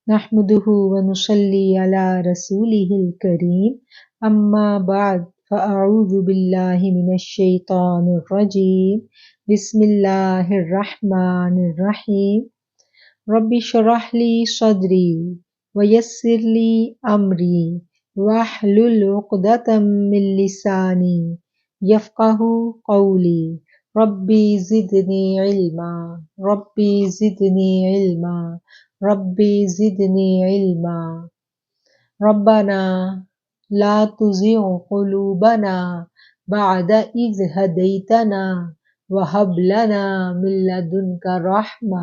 نحمده ونصلي على رسوله الكريم أما بعد فأعوذ بالله من الشيطان الرجيم بسم الله الرحمن الرحيم رب اشرح لي صدري ويسر لي أمري واحلل عقدة من لساني يفقه قولي ربي زدني علما ربي زدني علما ربی زدنی علما ربنا لا تزغ قلوبنا بعد إذ هديتنا وهب لنا من لدنك رحمة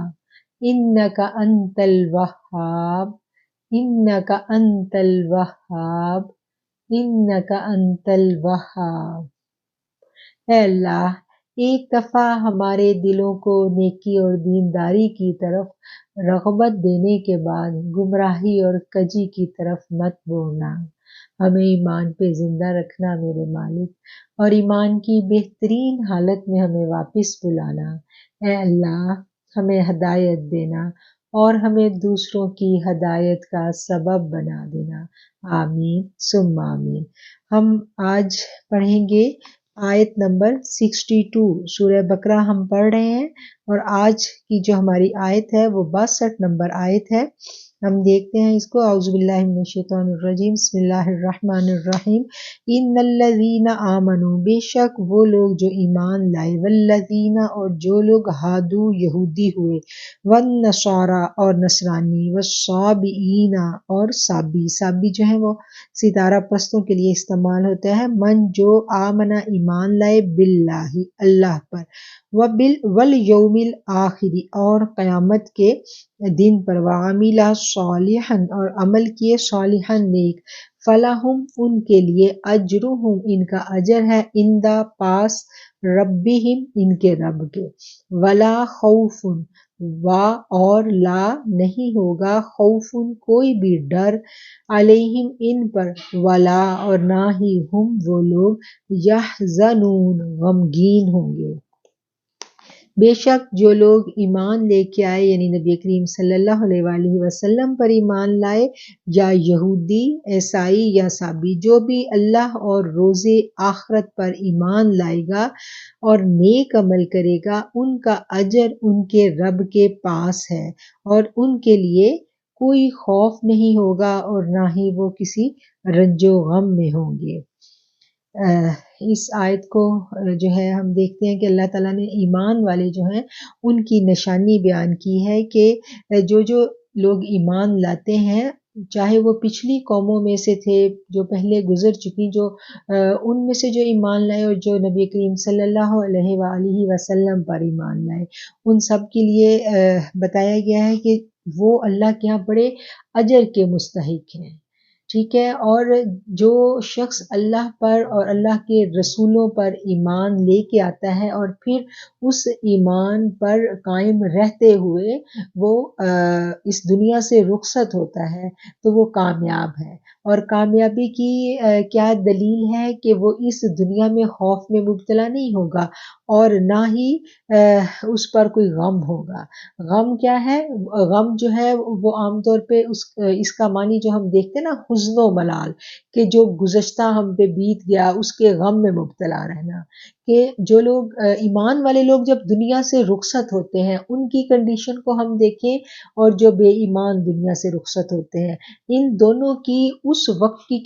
إنك أنت الوهاب إنك أنت الوهاب إنك أنت الوهاب۔ اے اللہ، ایک دفعہ ہمارے دلوں کو نیکی اور دینداری کی طرف رغبت دینے کے بعد گمراہی اور کجی کی طرف مت موڑنا۔ ہمیں ایمان پہ زندہ رکھنا میرے مالک، اور ایمان کی بہترین حالت میں ہمیں واپس بلانا۔ اے اللہ، ہمیں ہدایت دینا اور ہمیں دوسروں کی ہدایت کا سبب بنا دینا۔ آمین ثم آمین۔ ہم آج پڑھیں گے آیت نمبر 62۔ سورہ بقرہ ہم پڑھ رہے ہیں اور آج کی جو ہماری آیت ہے وہ 62 نمبر آیت ہے۔ ہم دیکھتے ہیں اس کو۔ اعوذ باللہ من الشیطان الرجیم، بسم اللہ الرحمن الرحیم۔ ان الذین آمنوا، بے شک وہ لوگ جو ایمان لائے، والذین اور جو لوگ ہادو یہودی ہوئے، والنصارى اور نصرانی، والصابئین اور صابی۔ صابی جو ہیں وہ ستارہ پرستوں کے لیے استعمال ہوتا ہے۔ من جو آمنا ایمان لائے، باللہ اللہ پر، والیوم الآخر اور قیامت کے دن پر، وعمل صالحا اور عمل کیے صالحا نیک، فلہم ان کے لیے، اجرہم ان کا اجر ہے، عند پاس، ربہم ان کے رب کے، ولا خوف اور لا نہیں ہوگا، خوف کوئی بھی ڈر، علیہم ان پر، ولا اور نہ ہی ہم وہ لوگ، یحزنون غمگین ہوں گے۔ بے شک جو لوگ ایمان لے کے آئے، یعنی نبی کریم صلی اللہ علیہ وآلہ وسلم پر ایمان لائے، یا یہودی، عیسائی یا صابی، جو بھی اللہ اور روز آخرت پر ایمان لائے گا اور نیک عمل کرے گا، ان کا اجر ان کے رب کے پاس ہے، اور ان کے لیے کوئی خوف نہیں ہوگا اور نہ ہی وہ کسی رنج و غم میں ہوں گے۔ اس آیت کو جو ہے ہم دیکھتے ہیں کہ اللہ تعالیٰ نے ایمان والے جو ہیں ان کی نشانی بیان کی ہے کہ جو لوگ ایمان لاتے ہیں، چاہے وہ پچھلی قوموں میں سے تھے جو پہلے گزر چکی، جو ان میں سے جو ایمان لائے اور جو نبی کریم صلی اللہ علیہ وآلہ وسلم پر ایمان لائے، ان سب کے لیے بتایا گیا ہے کہ وہ اللہ کے یہاں بڑے اجر کے مستحق ہیں۔ ٹھیک ہے، اور جو شخص اللہ پر اور اللہ کے رسولوں پر ایمان لے کے آتا ہے اور پھر اس ایمان پر قائم رہتے ہوئے وہ اس دنیا سے رخصت ہوتا ہے تو وہ کامیاب ہے۔ اور کامیابی کی کیا دلیل ہے کہ وہ اس دنیا میں خوف میں مبتلا نہیں ہوگا اور نہ ہی اس پر کوئی غم ہوگا۔ غم کیا ہے؟ غم جو ہے وہ عام طور پہ اس کا معنی جو ہم دیکھتے ہیں نا، حزن و ملال، کہ جو گزشتہ ہم پہ بیت گیا اس کے غم میں مبتلا رہنا۔ کہ جو لوگ ایمان والے لوگ جب دنیا سے رخصت ہوتے ہیں ان کی کنڈیشن کو ہم دیکھیں، اور جو بے ایمان دنیا سے رخصت ہوتے ہیں، ان دونوں کی اس وقت کی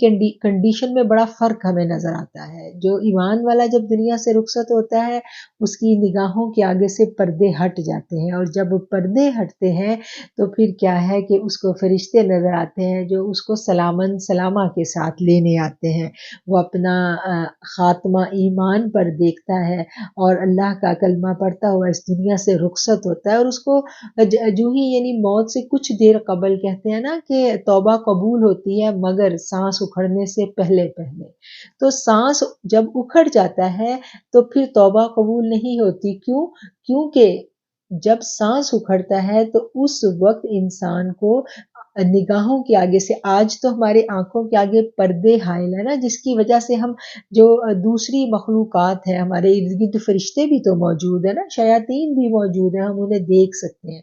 کنڈیشن میں بڑا فرق ہمیں نظر آتا ہے۔ جو ایمان والا جب دنیا سے رخصت ہوتا ہے اس کی نگاہوں کے آگے سے پردے ہٹ جاتے ہیں، اور جب پردے ہٹتے ہیں تو پھر کیا ہے کہ اس کو فرشتے نظر آتے ہیں جو اس کو سلامن سلامہ کے ساتھ لینے آتے ہیں۔ وہ اپنا خاتمہ ایمان پر دیکھتا ہے اور اللہ کا کلمہ پڑھتا ہوا اس دنیا سے رخصت ہوتا ہے، اور اس کو جو ہی یعنی موت سے کچھ دیر قبل کہتے ہیں نا کہ توبہ قبول ہوتی ہے مگر سانس اکھڑنے سے پہلے پہلے۔ تو سانس جب اکھڑ جاتا ہے تو پھر توبہ قبول نہیں ہوتی۔ کیوں؟ کیونکہ جب سانس اکھڑتا ہے تو اس وقت انسان کو نگاہوں کے آگے سے، آج تو ہمارے آنکھوں کے آگے پردے حائل ہے نا، جس کی وجہ سے ہم جو دوسری مخلوقات ہیں، ہمارے ارد گرد فرشتے بھی تو موجود ہیں نا، شیاطین بھی موجود ہیں، ہم انہیں دیکھ سکتے ہیں،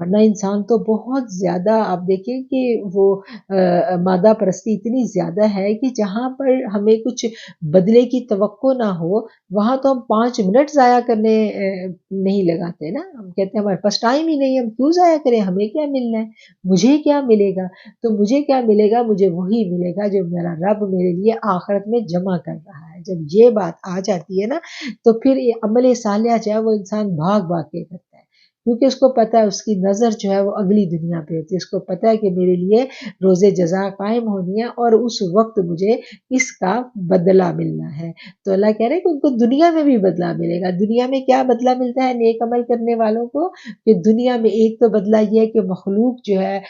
ورنہ انسان تو بہت زیادہ آپ دیکھیں کہ وہ مادہ پرستی اتنی زیادہ ہے کہ جہاں پر ہمیں کچھ بدلے کی توقع نہ ہو وہاں تو ہم 5 منٹ ضائع کرنے نہیں لگاتے نا. ہم کہتے ہیں ہمارے پاس ٹائم ہی نہیں، ہم کیوں ضائع کریں، ہمیں کیا ملنا ہے، مجھے کیا ملے گا. تو مجھے کیا ملے گا، مجھے وہی ملے گا جو میرا رب میرے لیے آخرت میں جمع کر رہا ہے. جب یہ بات آ جاتی ہے نا تو پھر یہ عمل صالحہ جو ہے وہ انسان بھاگ بھاگ کے کرتا ہے، کیونکہ اس کو پتہ ہے اس کی نظر جو ہے وہ اگلی دنیا پہ ہوتی ہے. اس کو پتہ ہے کہ میرے لیے روز جزا قائم ہونی ہے اور اس وقت مجھے اس کا بدلہ ملنا ہے. تو اللہ کہہ رہے ہیں کہ ان کو دنیا میں بھی بدلہ ملے گا. دنیا میں کیا بدلہ ملتا ہے نیک عمل کرنے والوں کو، کہ دنیا میں ایک تو بدلہ یہ ہے کہ مخلوق جو ہے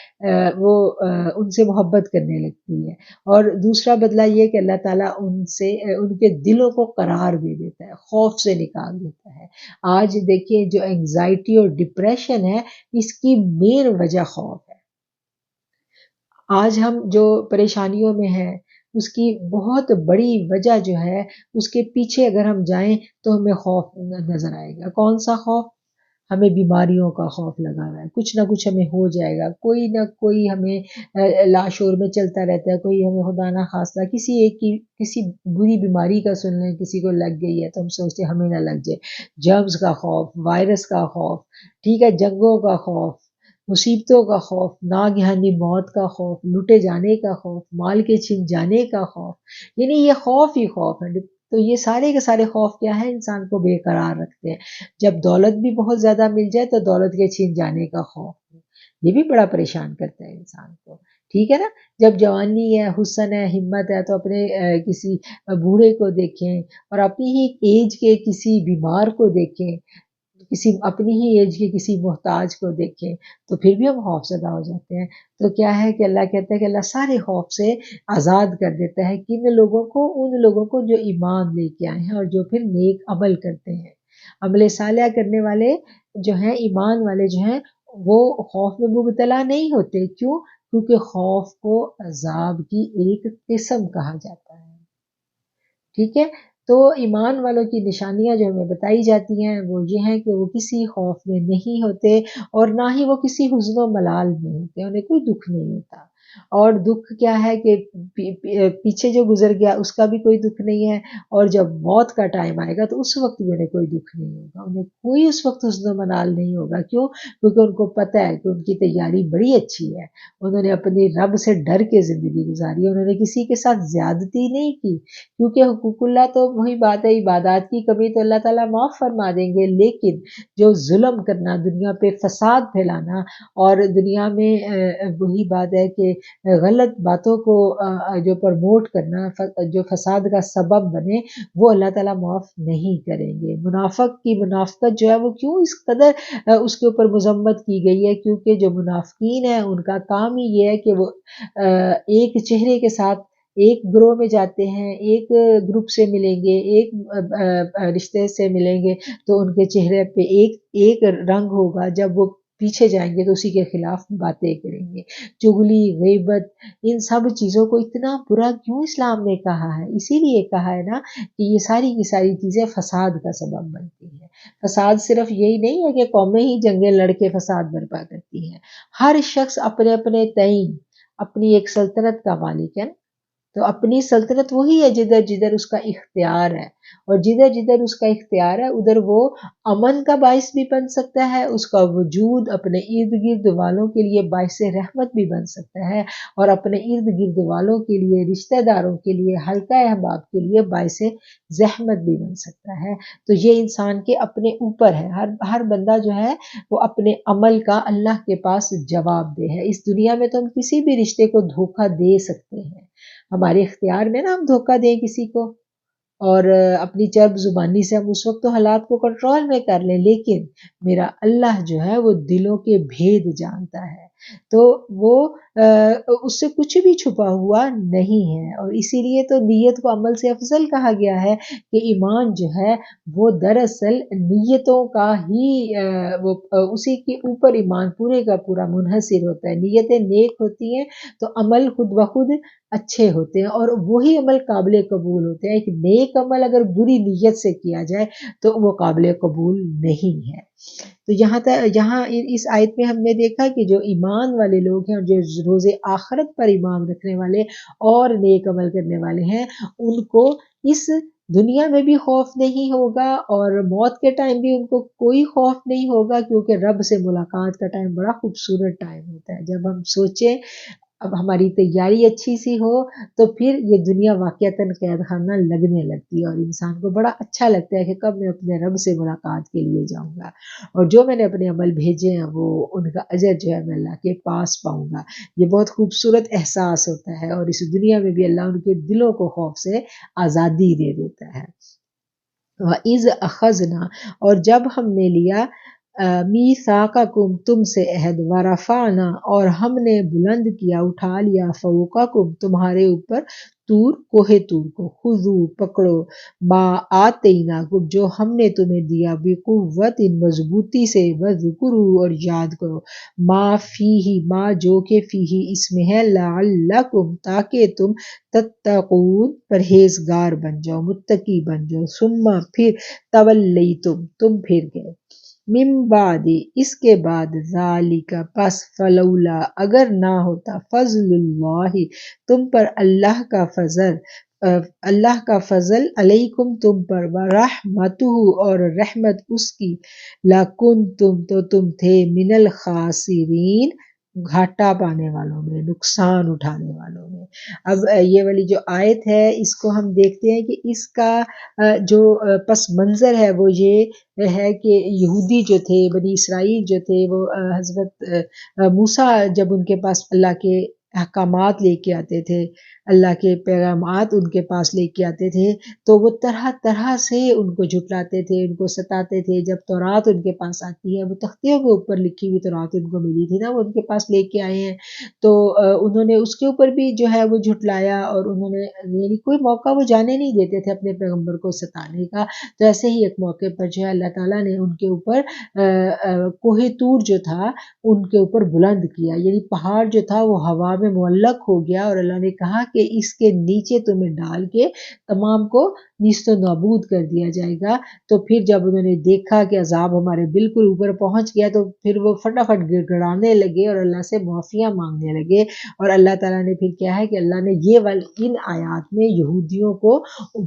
وہ ان سے محبت کرنے لگتی ہے، اور دوسرا بدلہ یہ کہ اللہ تعالیٰ ان کے دلوں کو قرار دے دیتا ہے، خوف سے نکال دیتا ہے. آج دیکھیں جو انگزائٹی اور ڈپریشن ہے اس کی مین وجہ خوف ہے. آج ہم جو پریشانیوں میں ہیں اس کی بہت بڑی وجہ جو ہے اس کے پیچھے اگر ہم جائیں تو ہمیں خوف نظر آئے گا. کون سا خوف؟ ہمیں بیماریوں کا خوف لگا ہوا ہے، کچھ نہ کچھ ہمیں ہو جائے گا، کوئی نہ کوئی ہمیں لاشعور میں چلتا رہتا ہے، کوئی ہمیں خدا نہ خواستہ کسی ایک کی کسی بری بیماری کا سن لیں، کسی کو لگ گئی ہے تو ہم سوچتے ہیں ہمیں نہ لگ جائے. جرمز کا خوف، وائرس کا خوف، ٹھیک ہے، جنگوں کا خوف، مصیبتوں کا خوف، ناگہانی موت کا خوف، لوٹے جانے کا خوف، مال کے چھن جانے کا خوف. یعنی یہ خوف ہی خوف ہے. تو یہ سارے کے سارے خوف کیا ہے، انسان کو بے قرار رکھتے ہیں. جب دولت بھی بہت زیادہ مل جائے تو دولت کے چھین جانے کا خوف، یہ بھی بڑا پریشان کرتا ہے انسان کو. ٹھیک ہے نا. جب جوانی ہے، حسن ہے، ہمت ہے تو اپنے کسی بوڑھے کو دیکھیں اور اپنی ہی ایج کے کسی بیمار کو دیکھیں، کسی اپنی ہی ایج کے کسی محتاج کو دیکھیں تو پھر بھی ہم خوف زدہ ہو جاتے ہیں. تو کیا ہے کہ اللہ کہتا ہے کہ اللہ سارے خوف سے آزاد کر دیتا ہے کن لوگوں کو، ان لوگوں کو جو ایمان لے کے آئے ہیں اور جو پھر نیک عمل کرتے ہیں. عمل صالح کرنے والے جو ہیں، ایمان والے جو ہیں، وہ خوف میں مبتلا نہیں ہوتے. کیوں؟ کیونکہ خوف کو عذاب کی ایک قسم کہا جاتا ہے. ٹھیک ہے. تو ایمان والوں کی نشانیاں جو ہمیں بتائی جاتی ہیں وہ یہ ہیں کہ وہ کسی خوف میں نہیں ہوتے اور نہ ہی وہ کسی حزن و ملال میں ہوتے، انہیں کوئی دکھ نہیں ہوتا. اور دکھ کیا ہے کہ پیچھے جو گزر گیا اس کا بھی کوئی دکھ نہیں ہے، اور جب موت کا ٹائم آئے گا تو اس وقت بھی انہیں کوئی دکھ نہیں ہوگا، انہیں کوئی اس وقت حزن و ملال نہیں ہوگا. کیوں؟ کیونکہ ان کو پتہ ہے کہ ان کی تیاری بڑی اچھی ہے، انہوں نے اپنی رب سے ڈر کے زندگی گزاری، انہوں نے کسی کے ساتھ زیادتی نہیں کی. کیونکہ حقوق اللہ تو وہی بات ہے، عبادات کی کمی تو اللہ تعالیٰ معاف فرما دیں گے، لیکن جو ظلم کرنا، دنیا پہ فساد پھیلانا اور دنیا میں وہی بات ہے کہ غلط باتوں کو جو پرموٹ کرنا، جو فساد کا سبب بنے، وہ اللہ تعالیٰ معاف نہیں کریں گے. منافق کی منافقت جو ہے وہ کیوں اس قدر اس کے اوپر مذمت کی گئی ہے؟ کیونکہ جو منافقین ہیں ان کا کام ہی یہ ہے کہ وہ ایک چہرے کے ساتھ ایک گروہ میں جاتے ہیں، ایک گروپ سے ملیں گے، ایک رشتے سے ملیں گے تو ان کے چہرے پہ ایک رنگ ہوگا، جب وہ پیچھے جائیں گے تو اسی کے خلاف باتیں کریں گے. چغلی، غیبت، ان سب چیزوں کو اتنا برا کیوں اسلام نے کہا ہے؟ اسی لیے کہا ہے نا کہ یہ ساری کی ساری چیزیں فساد کا سبب بنتی ہیں. فساد صرف یہی نہیں ہے کہ قومیں ہی جنگیں لڑ کے فساد برپا کرتی ہیں، ہر شخص اپنے اپنے تئیں اپنی ایک سلطنت کا مالک ہے. تو اپنی سلطنت وہی ہے جدھر جدھر اس کا اختیار ہے، اور جدھر جدھر اس کا اختیار ہے ادھر وہ امن کا باعث بھی بن سکتا ہے، اس کا وجود اپنے ارد گرد والوں کے لیے باعث رحمت بھی بن سکتا ہے، اور اپنے ارد گرد والوں کے لیے، رشتہ داروں کے لیے، حلقہ احباب کے لیے باعث زحمت بھی بن سکتا ہے. تو یہ انسان کے اپنے اوپر ہے، ہر بندہ جو ہے وہ اپنے عمل کا اللہ کے پاس جواب دہ ہے. اس دنیا میں تو ہم کسی بھی رشتے کو دھوکہ دے سکتے ہیں، ہمارے اختیار میں نا ہم دھوکہ دیں کسی کو، اور اپنی چرب زبانی سے ہم اس وقت تو حالات کو کنٹرول میں کر لیں، لیکن میرا اللہ جو ہے وہ دلوں کے بھید جانتا ہے، تو وہ اس سے کچھ بھی چھپا ہوا نہیں ہے. اور اسی لیے تو نیت کو عمل سے افضل کہا گیا ہے کہ ایمان جو ہے وہ دراصل نیتوں کا ہی وہ اسی کے اوپر ایمان پورے کا پورا منحصر ہوتا ہے. نیتیں نیک ہوتی ہیں تو عمل خود بخود اچھے ہوتے ہیں اور وہی عمل قابل قبول ہوتے ہیں. ایک نیک عمل اگر بری نیت سے کیا جائے تو وہ قابل قبول نہیں ہے. تو یہاں اس آیت میں ہم نے دیکھا کہ جو ایمان والے لوگ ہیں اور جو روز آخرت پر ایمان رکھنے والے اور نیک عمل کرنے والے ہیں ان کو اس دنیا میں بھی خوف نہیں ہوگا اور موت کے ٹائم بھی ان کو کوئی خوف نہیں ہوگا، کیونکہ رب سے ملاقات کا ٹائم بڑا خوبصورت ٹائم ہوتا ہے. جب ہم سوچیں اب ہماری تیاری اچھی سی ہو تو پھر یہ دنیا واقعتاً قید خانہ لگنے لگتی ہے اور انسان کو بڑا اچھا لگتا ہے کہ کب میں اپنے رب سے ملاقات کے لیے جاؤں گا اور جو میں نے اپنے عمل بھیجے ہیں وہ ان کا اجر جو ہے میں اللہ کے پاس پاؤں گا. یہ بہت خوبصورت احساس ہوتا ہے اور اس دنیا میں بھی اللہ ان کے دلوں کو خوف سے آزادی دے دیتا ہے. وَإِذْ أَخَذْنَا اور جب ہم نے لیا میثاقکم تم سے عہد، ورفعنا اور ہم نے بلند کیا اٹھا لیا فوقکم تمہارے اوپر طور کوہ طور کو، خذوا پکڑو ما آتیناکم جو ہم نے تمہیں دیا بقوت مضبوطی سے، وذکروا اور یاد کرو ما فیہ ما جو کہ فیہ اس میں ہے لعلکم تاکہ تم تتقون پرہیزگار بن جاؤ، متقی بن جاؤ. ثم پھر تولیتم تم پھر گئے، من بعد اس کے بعد ذالک پس فلولا اگر نہ ہوتا فضل اللہ تم پر اللہ کا فضل علیکم تم پر ورحمتہ اور رحمت اس کی، لکنتم تو تم تھے من الخاسرین گھاٹا پانے والوں میں، نقصان اٹھانے والوں میں. اب یہ والی جو آیت ہے اس کو ہم دیکھتے ہیں کہ اس کا جو پس منظر ہے وہ یہ ہے کہ یہودی جو تھے، بنی اسرائیل جو تھے، وہ حضرت موسیٰ جب ان کے پاس اللہ کے احکامات لے کے آتے تھے، اللہ کے پیغامات ان کے پاس لے کے آتے تھے تو وہ طرح طرح سے ان کو جھٹلاتے تھے، ان کو ستاتے تھے. جب تورات ان کے پاس آتی ہے، وہ تختیوں کے اوپر لکھی ہوئی تورات ان کو ملی تھی نا، وہ ان کے پاس لے کے آئے ہیں تو انہوں نے اس کے اوپر بھی جو ہے وہ جھٹلایا اور انہوں نے یعنی کوئی موقع وہ جانے نہیں دیتے تھے اپنے پیغمبر کو ستانے کا. تو ایسے ہی ایک موقع پر جو ہے اللہ تعالیٰ نے ان کے اوپر کوہ طور جو تھا ان کے اوپر بلند کیا، یعنی پہاڑ جو تھا وہ ہوا میں معلق ہو گیا اور اللہ نے کہا کہ اس کے نیچے تمہیں ڈال کے تمام کو نیست و نابود کر دیا جائے گا. تو پھر جب انہوں نے دیکھا کہ عذاب ہمارے بالکل اوپر پہنچ گیا تو پھر وہ فٹافٹ گڑ گڑانے لگے اور اللہ سے معافیاں مانگنے لگے. اور اللہ تعالیٰ نے پھر کیا ہے کہ اللہ نے ان آیات میں یہودیوں کو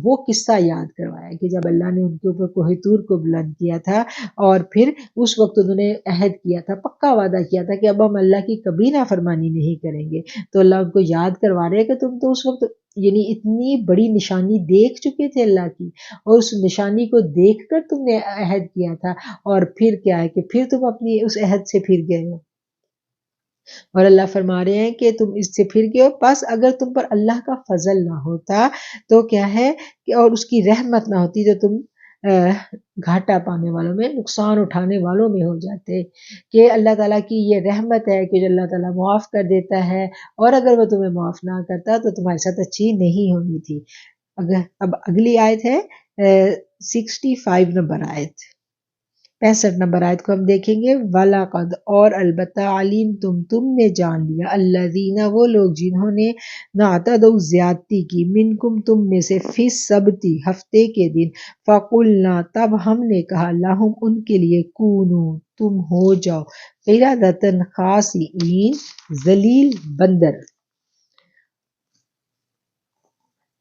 وہ قصہ یاد کروایا کہ جب اللہ نے ان کے اوپر کوہ طور کو بلند کیا تھا اور پھر اس وقت انہوں نے عہد کیا تھا، پکا وعدہ کیا تھا کہ اب ہم اللہ کی کبھی نافرمانی نہیں کریں گے. تو اللہ ان کو یاد کروا رہے ہیں کہ تم تو اس وقت یعنی اتنی بڑی نشانی دیکھ چکے تھے اللہ کی اور اس نشانی کو دیکھ کر تم نے عہد کیا تھا اور پھر کیا ہے کہ پھر تم اپنی اس عہد سے پھر گئے ہو. اور اللہ فرما رہے ہیں کہ تم اس سے پھر گئے ہو، بس اگر تم پر اللہ کا فضل نہ ہوتا تو کیا ہے کہ اور اس کی رحمت نہ ہوتی تو تم گھاٹا پانے والوں میں، نقصان اٹھانے والوں میں ہو جاتے. کہ اللہ تعالیٰ کی یہ رحمت ہے کہ جو اللہ تعالیٰ معاف کر دیتا ہے اور اگر وہ تمہیں معاف نہ کرتا تو تمہارے ساتھ اچھی نہیں ہونی تھی. اب اگلی آیت ہے 65 نمبر آیت، 65 نمبر آیت کو ہم دیکھیں گے. وَلَقَدْ اور البتہ علیم تم نے جان لیا الذین وہ لوگ جنہوں نے نعتدوا زیادتی کی منکم تم میں سے فی السبت ہفتے کے دن فقلنا تب ہم نے کہا لہم ان کے لیے کونو تم ہو جاؤ قردۃ خاسئین ذلیل بندر.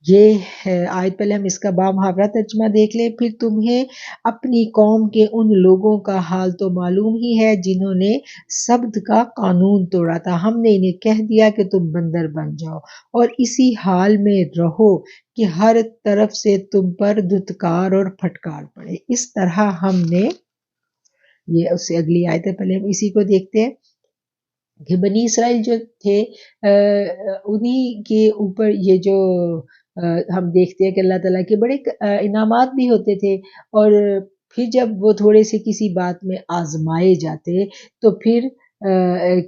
یہ آیت پہلے ہم اس کا بامحاورہ ترجمہ دیکھ لیں. پھر تمہیں اپنی قوم کے ان لوگوں کا حال تو معلوم ہی ہے جنہوں نے سبت کا قانون توڑا تھا، ہم نے انہیں کہہ دیا کہ تم بندر بن جاؤ اور اسی حال میں رہو کہ ہر طرف سے تم پر دھتکار اور پھٹکار پڑے. اس طرح ہم نے یہ اس سے اگلی آیت ہے، پہلے ہم اسی کو دیکھتے ہیں کہ بنی اسرائیل جو تھے انہی کے اوپر یہ جو ہم دیکھتے ہیں کہ اللہ تعالیٰ کے بڑے انعامات بھی ہوتے تھے اور پھر جب وہ تھوڑے سے کسی بات میں آزمائے جاتے تو پھر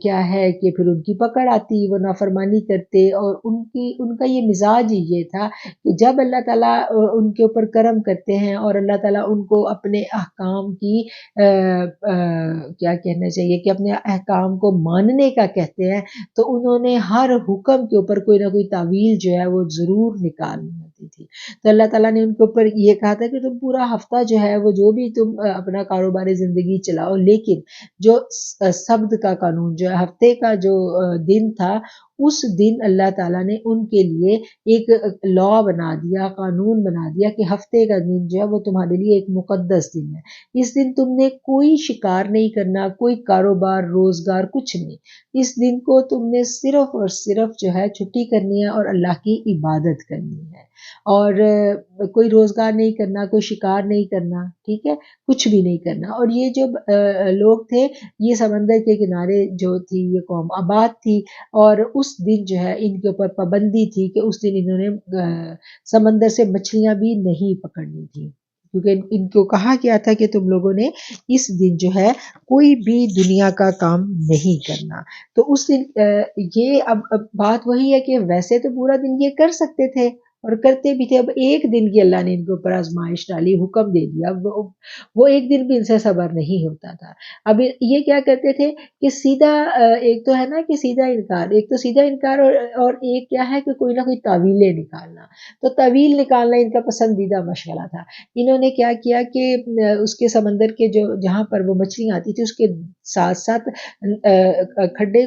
کیا ہے کہ پھر ان کی پکڑ آتی، وہ نافرمانی کرتے، اور ان کا یہ مزاج ہی یہ تھا کہ جب اللہ تعالیٰ ان کے اوپر کرم کرتے ہیں اور اللہ تعالیٰ ان کو اپنے احکام کی کیا کہنا چاہیے کہ اپنے احکام کو ماننے کا کہتے ہیں، تو انہوں نے ہر حکم کے اوپر کوئی نہ کوئی تعویل جو ہے وہ ضرور نکالنی ہوتی تھی۔ تو اللہ تعالیٰ نے ان کے اوپر یہ کہا تھا کہ تم پورا ہفتہ جو ہے وہ جو بھی تم اپنا کاروباری زندگی چلاؤ، لیکن جو سبت کا قانون جو ہے ہفتے کا جو دن تھا، اس دن اللہ تعالیٰ نے ان کے لیے ایک لا بنا دیا، قانون بنا دیا کہ ہفتے کا دن جو ہے وہ تمہارے لیے ایک مقدس دن ہے۔ اس دن تم نے کوئی شکار نہیں کرنا، کوئی کاروبار روزگار کچھ نہیں۔ اس دن کو تم نے صرف اور صرف جو ہے چھٹی کرنی ہے اور اللہ کی عبادت کرنی ہے، اور کوئی روزگار نہیں کرنا، کوئی شکار نہیں کرنا، ٹھیک ہے، کچھ بھی نہیں کرنا۔ اور یہ جو لوگ تھے، یہ سمندر کے کنارے جو تھی یہ قوم آباد تھی، اور اس دن جو ہے ان کے اوپر پابندی تھی کہ اس دن انہوں نے سمندر سے مچھلیاں بھی نہیں پکڑنی تھی، کیونکہ ان کو کہا گیا تھا کہ تم لوگوں نے اس دن جو ہے کوئی بھی دنیا کا کام نہیں کرنا۔ تو اس دن یہ اب بات وہی ہے کہ ویسے تو پورا دن یہ کر سکتے تھے اور کرتے بھی تھے، اب ایک دن کی اللہ نے ان کے اوپر آزمائش ڈالی، حکم دے دیا، وہ ایک دن بھی ان سے صبر نہیں ہوتا تھا۔ اب یہ کیا کرتے تھے کہ سیدھا ایک تو ہے نا کہ سیدھا انکار، ایک تو سیدھا انکار، اور ایک کیا ہے کہ کوئی نہ کوئی تعویلیں نکالنا۔ تو تعویل نکالنا ان کا پسندیدہ مشغلہ تھا۔ انہوں نے کیا کیا کہ اس کے سمندر کے جو جہاں پر وہ مچھلیاں آتی تھی اس کے ساتھ ساتھ کھڈے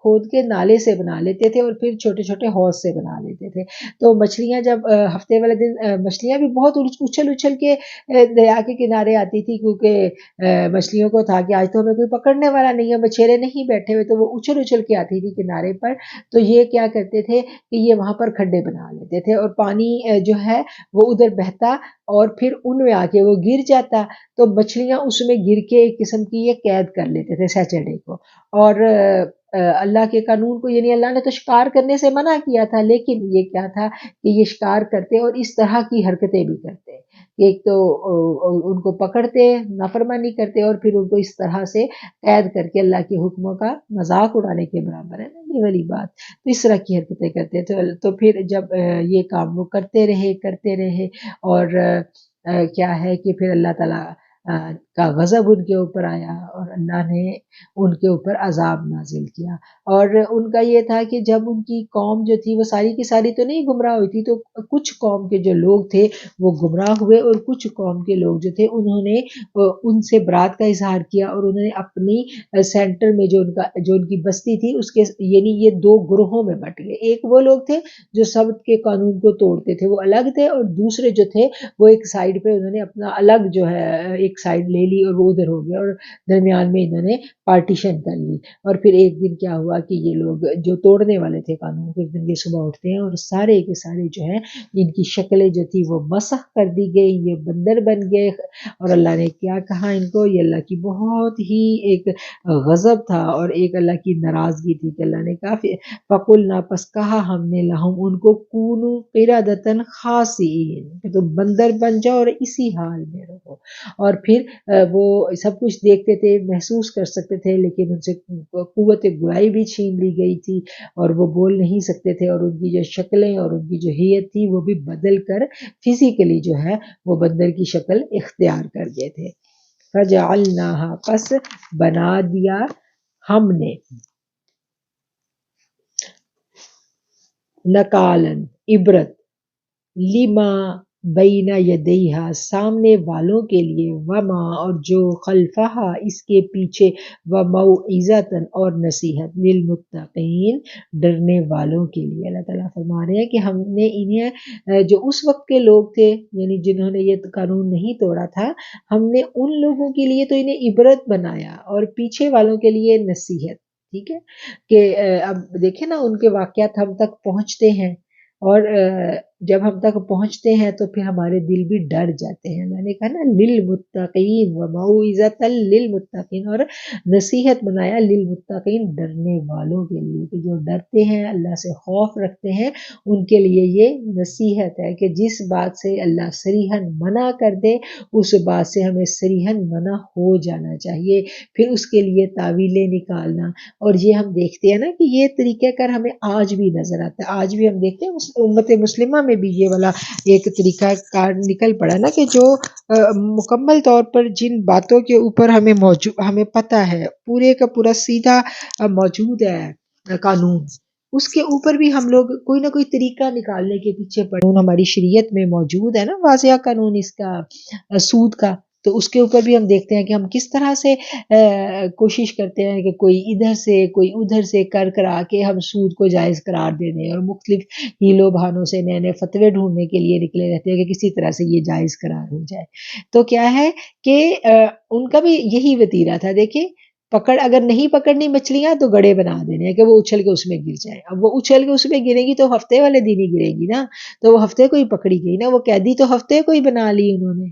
کھود کے نالے سے بنا لیتے تھے، اور پھر چھوٹے چھوٹے حوض سے بنا لیتے تھے۔ تو مچھلیاں جب ہفتے والے دن مچھلیاں بھی بہت اچھل اچھل کے دریا کے کنارے آتی تھی، کیونکہ مچھلیوں کو تھا کہ آج تو ہمیں کوئی پکڑنے والا نہیں ہے، بچھیرے نہیں بیٹھے ہوئے، تو وہ اچھل اچھل کے آتی تھی کنارے پر۔ تو یہ کیا کرتے تھے کہ یہ وہاں پر کھڈے بنا لیتے تھے، اور پانی جو ہے وہ ادھر بہتا اور پھر ان میں آ کے وہ گر جاتا، تو مچھلیاں اس میں گر کے ایک قسم کی یہ قید کر لیتے تھے سیچرڈے کو۔ اور اللہ کے قانون کو، یعنی اللہ نے تو شکار کرنے سے منع کیا تھا، لیکن یہ کیا تھا کہ یہ شکار کرتے اور اس طرح کی حرکتیں بھی کرتے، ایک تو ان کو پکڑتے، نافرمانی کرتے، اور پھر ان کو اس طرح سے قید کر کے اللہ کے حکموں کا مذاق اڑانے کے برابر ہے نا یہ والی بات، تو اس طرح کی حرکتیں کرتے تھے۔ تو پھر جب یہ کام وہ کرتے رہے، اور کیا ہے کہ پھر اللہ تعالیٰ کا غضب ان کے اوپر آیا، اور اللہ نے ان کے اوپر عذاب نازل کیا۔ اور ان کا یہ تھا کہ جب ان کی قوم جو تھی وہ ساری کی ساری تو نہیں گمراہ ہوئی تھی، تو کچھ قوم کے جو لوگ تھے وہ گمراہ ہوئے، اور کچھ قوم کے لوگ جو تھے انہوں نے ان سے برات کا اظہار کیا، اور انہوں نے اپنی سینٹر میں جو ان کی بستی تھی اس کے، یعنی یہ دو گروہوں میں بٹ گئے۔ ایک وہ لوگ تھے جو سبت کے قانون کو توڑتے تھے، وہ الگ تھے، اور دوسرے جو تھے وہ ایک سائڈ پہ انہوں نے اپنا الگ جو ہے ایک سائڈ لے لی، اور وہ ادھر ہو گیا، اور درمیان میں انہوں نے پارٹیشن کر لی۔ اور پھر ایک دن کیا ہوا کہ یہ لوگ جو توڑنے والے تھے قانون کو، ایک دن یہ صبح اٹھتے ہیں اور سارے کے سارے جو ہیں ان کی شکلیں جو تھی وہ مسخ کر دی گئی، یہ بندر بن گئے۔ اور اللہ نے کیا کہا ان کو، یہ اللہ کی بہت ہی ایک غضب تھا اور ایک اللہ کی ناراضگی تھی کہ اللہ نے کہا فَقُلْنَا، پس کہا ہم نے، لَهُمْ ان کو، كُونُوا قِرَدَةً خَاسِئِينَ کہ تم بندر بن جاؤ اور اسی حال میں رہو۔ اور پھر وہ سب کچھ دیکھتے تھے، محسوس کر سکتے تھے، لیکن ان سے قوت گویائی بھی چھین لی گئی تھی، اور وہ بول نہیں سکتے تھے، اور ان کی جو شکلیں اور ان کی جو ہیئت تھی وہ بھی بدل کر فزیکلی جو ہے وہ بندر کی شکل اختیار کر گئے تھے۔ فَجَعَلْنَاهَا، پس بنا دیا ہم نے، نکالن عبرت، لما بین یدیہا سامنے والوں کے لیے، وما اور جو خلفہا اس کے پیچھے، وموعظۃ اور نصیحت، للمتقین ڈرنے والوں کے لیے۔ اللہ تعالیٰ فرما رہے ہیں کہ ہم نے انہیں جو اس وقت کے لوگ تھے، یعنی جنہوں نے یہ قانون نہیں توڑا تھا، ہم نے ان لوگوں کے لیے تو انہیں عبرت بنایا، اور پیچھے والوں کے لیے نصیحت، ٹھیک ہے، کہ اب دیکھیں نا ان کے واقعات ہم تک پہنچتے ہیں، اور جب ہم تک پہنچتے ہیں تو پھر ہمارے دل بھی ڈر جاتے ہیں. اللہ نے کہا نا للمتقین و موعظۃ للمتقین، اور نصیحت بنایا للمتقین، ڈرنے والوں کے لیے، کہ جو ڈرتے ہیں اللہ سے خوف رکھتے ہیں ان کے لیے یہ نصیحت ہے کہ جس بات سے اللہ صریحاً منع کر دے اس بات سے ہمیں صریحاً منع ہو جانا چاہیے، پھر اس کے لیے تعویلیں نکالنا. اور یہ ہم دیکھتے ہیں نا کہ یہ طریقہ کار ہمیں آج بھی نظر آتا ہے. آج بھی ہم دیکھتے ہیں امت مسلمہ میں بھی یہ والا ایک طریقہ کار نکل پڑا نا، کہ جو مکمل طور پر جن باتوں کے اوپر ہمیں پتہ ہے پورے کا پورا سیدھا موجود ہے قانون، اس کے اوپر بھی ہم لوگ کوئی نہ کوئی طریقہ نکالنے کے پیچھے پڑے. ہماری شریعت میں موجود ہے نا واضح قانون اس کا، سود کا، تو اس کے اوپر بھی ہم دیکھتے ہیں کہ ہم کس طرح سے کوشش کرتے ہیں کہ کوئی ادھر سے کوئی ادھر سے کر کرا کے ہم سود کو جائز قرار دے دیں، اور مختلف ہیلو بہانوں سے نئے نئے فتوے ڈھونڈنے کے لیے نکلے رہتے ہیں کہ کسی طرح سے یہ جائز قرار ہو جائے. تو کیا ہے کہ ان کا بھی یہی وتیرہ تھا. دیکھیں اگر نہیں پکڑنی مچھلیاں تو گڑے بنا دینے ہیں کہ وہ اچھل کے اس میں گر جائیں. اب وہ اچھل کے اس میں گرے گی تو ہفتے والے دن ہی گرے گی نا، تو وہ ہفتے کو ہی پکڑی گئی نا، وہ قیدی تو ہفتے کو ہی بنا لی انہوں نے.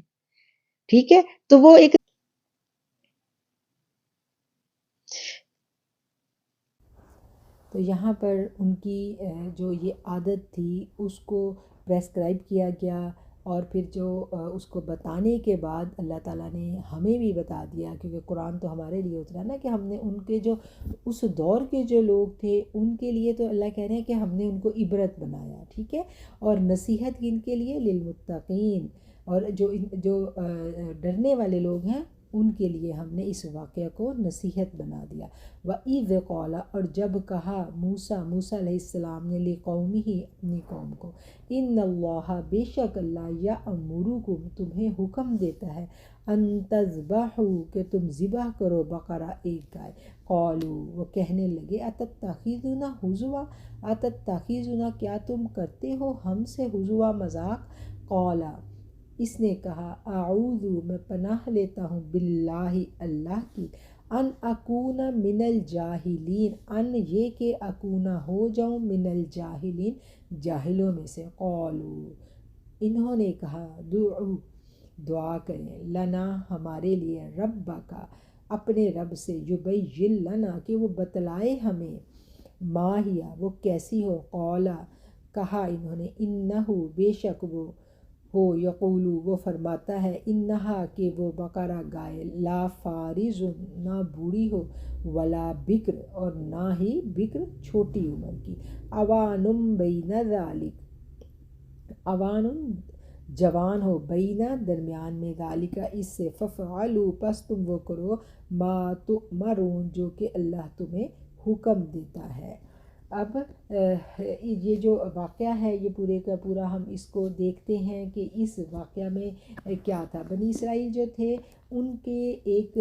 ٹھیک ہے، تو وہ ایک تو یہاں پر ان کی جو یہ عادت تھی اس کو پریسکرائب کیا گیا، اور پھر جو اس کو بتانے کے بعد اللہ تعالیٰ نے ہمیں بھی بتا دیا، کیونکہ قرآن تو ہمارے لیے اترا نا، کہ ہم نے ان کے جو اس دور کے جو لوگ تھے ان کے لیے تو اللہ کہہ رہے ہیں کہ ہم نے ان کو عبرت بنایا. ٹھیک ہے، اور نصیحت کن کے لیے؟ للمتقین، اور جو ڈرنے والے لوگ ہیں ان کے لیے ہم نے اس واقعہ کو نصیحت بنا دیا. وَإِذْ قَالَ، اور جب کہا موسیٰ علیہ السلام نے لِقَوْمِهِ، اپنی قوم کو، اِنَّ اللَّهَ، بے شک اللہ، یَأْمُرُکُم، تمہیں حکم دیتا ہے، ان تذبحوا، کہ تم ذبح کرو، بقرہ، ایک گائے. قالوا، وہ کہنے لگے، اتتخذنا ہزوا، اتتخذنا، کیا تم کرتے ہو ہم سے ہزوا، مذاق. قال، اس نے کہا، اعوذ، میں پناہ لیتا ہوں، باللہ، اللہ کی، ان اکون من الجاہلین، ان یہ کہ اکونا ہو جاؤں، من الجاہلین، جاہلوں میں سے. قالوا، انہوں نے کہا، دعا کریں، لنا، ہمارے لیے، ربک، اپنے رب سے، یبین لنا، کہ وہ بتلائے ہمیں، ما ہی، وہ کیسی ہو. قال، کہا انہوں نے، انہو، بے شک وہ ہو، یقولو، وہ فرماتا ہے، انہا، کہ وہ بقرہ، گائے، لا فارض، نہ بوڑھی ہو، ولا بکر، اور نہ ہی بکر، چھوٹی عمر کی. اوانم بین ذالک، اوان، جوان ہو، بینا، درمیان میں، ذالک، اس سے، ففعلوا، پس تم وہ کرو، ما تؤمرون، جو کہ اللہ تمہیں حکم دیتا ہے. اب یہ جو واقعہ ہے یہ پورے کا پورا ہم اس کو دیکھتے ہیں کہ اس واقعہ میں کیا تھا. بنی اسرائیل جو تھے ان کے ایک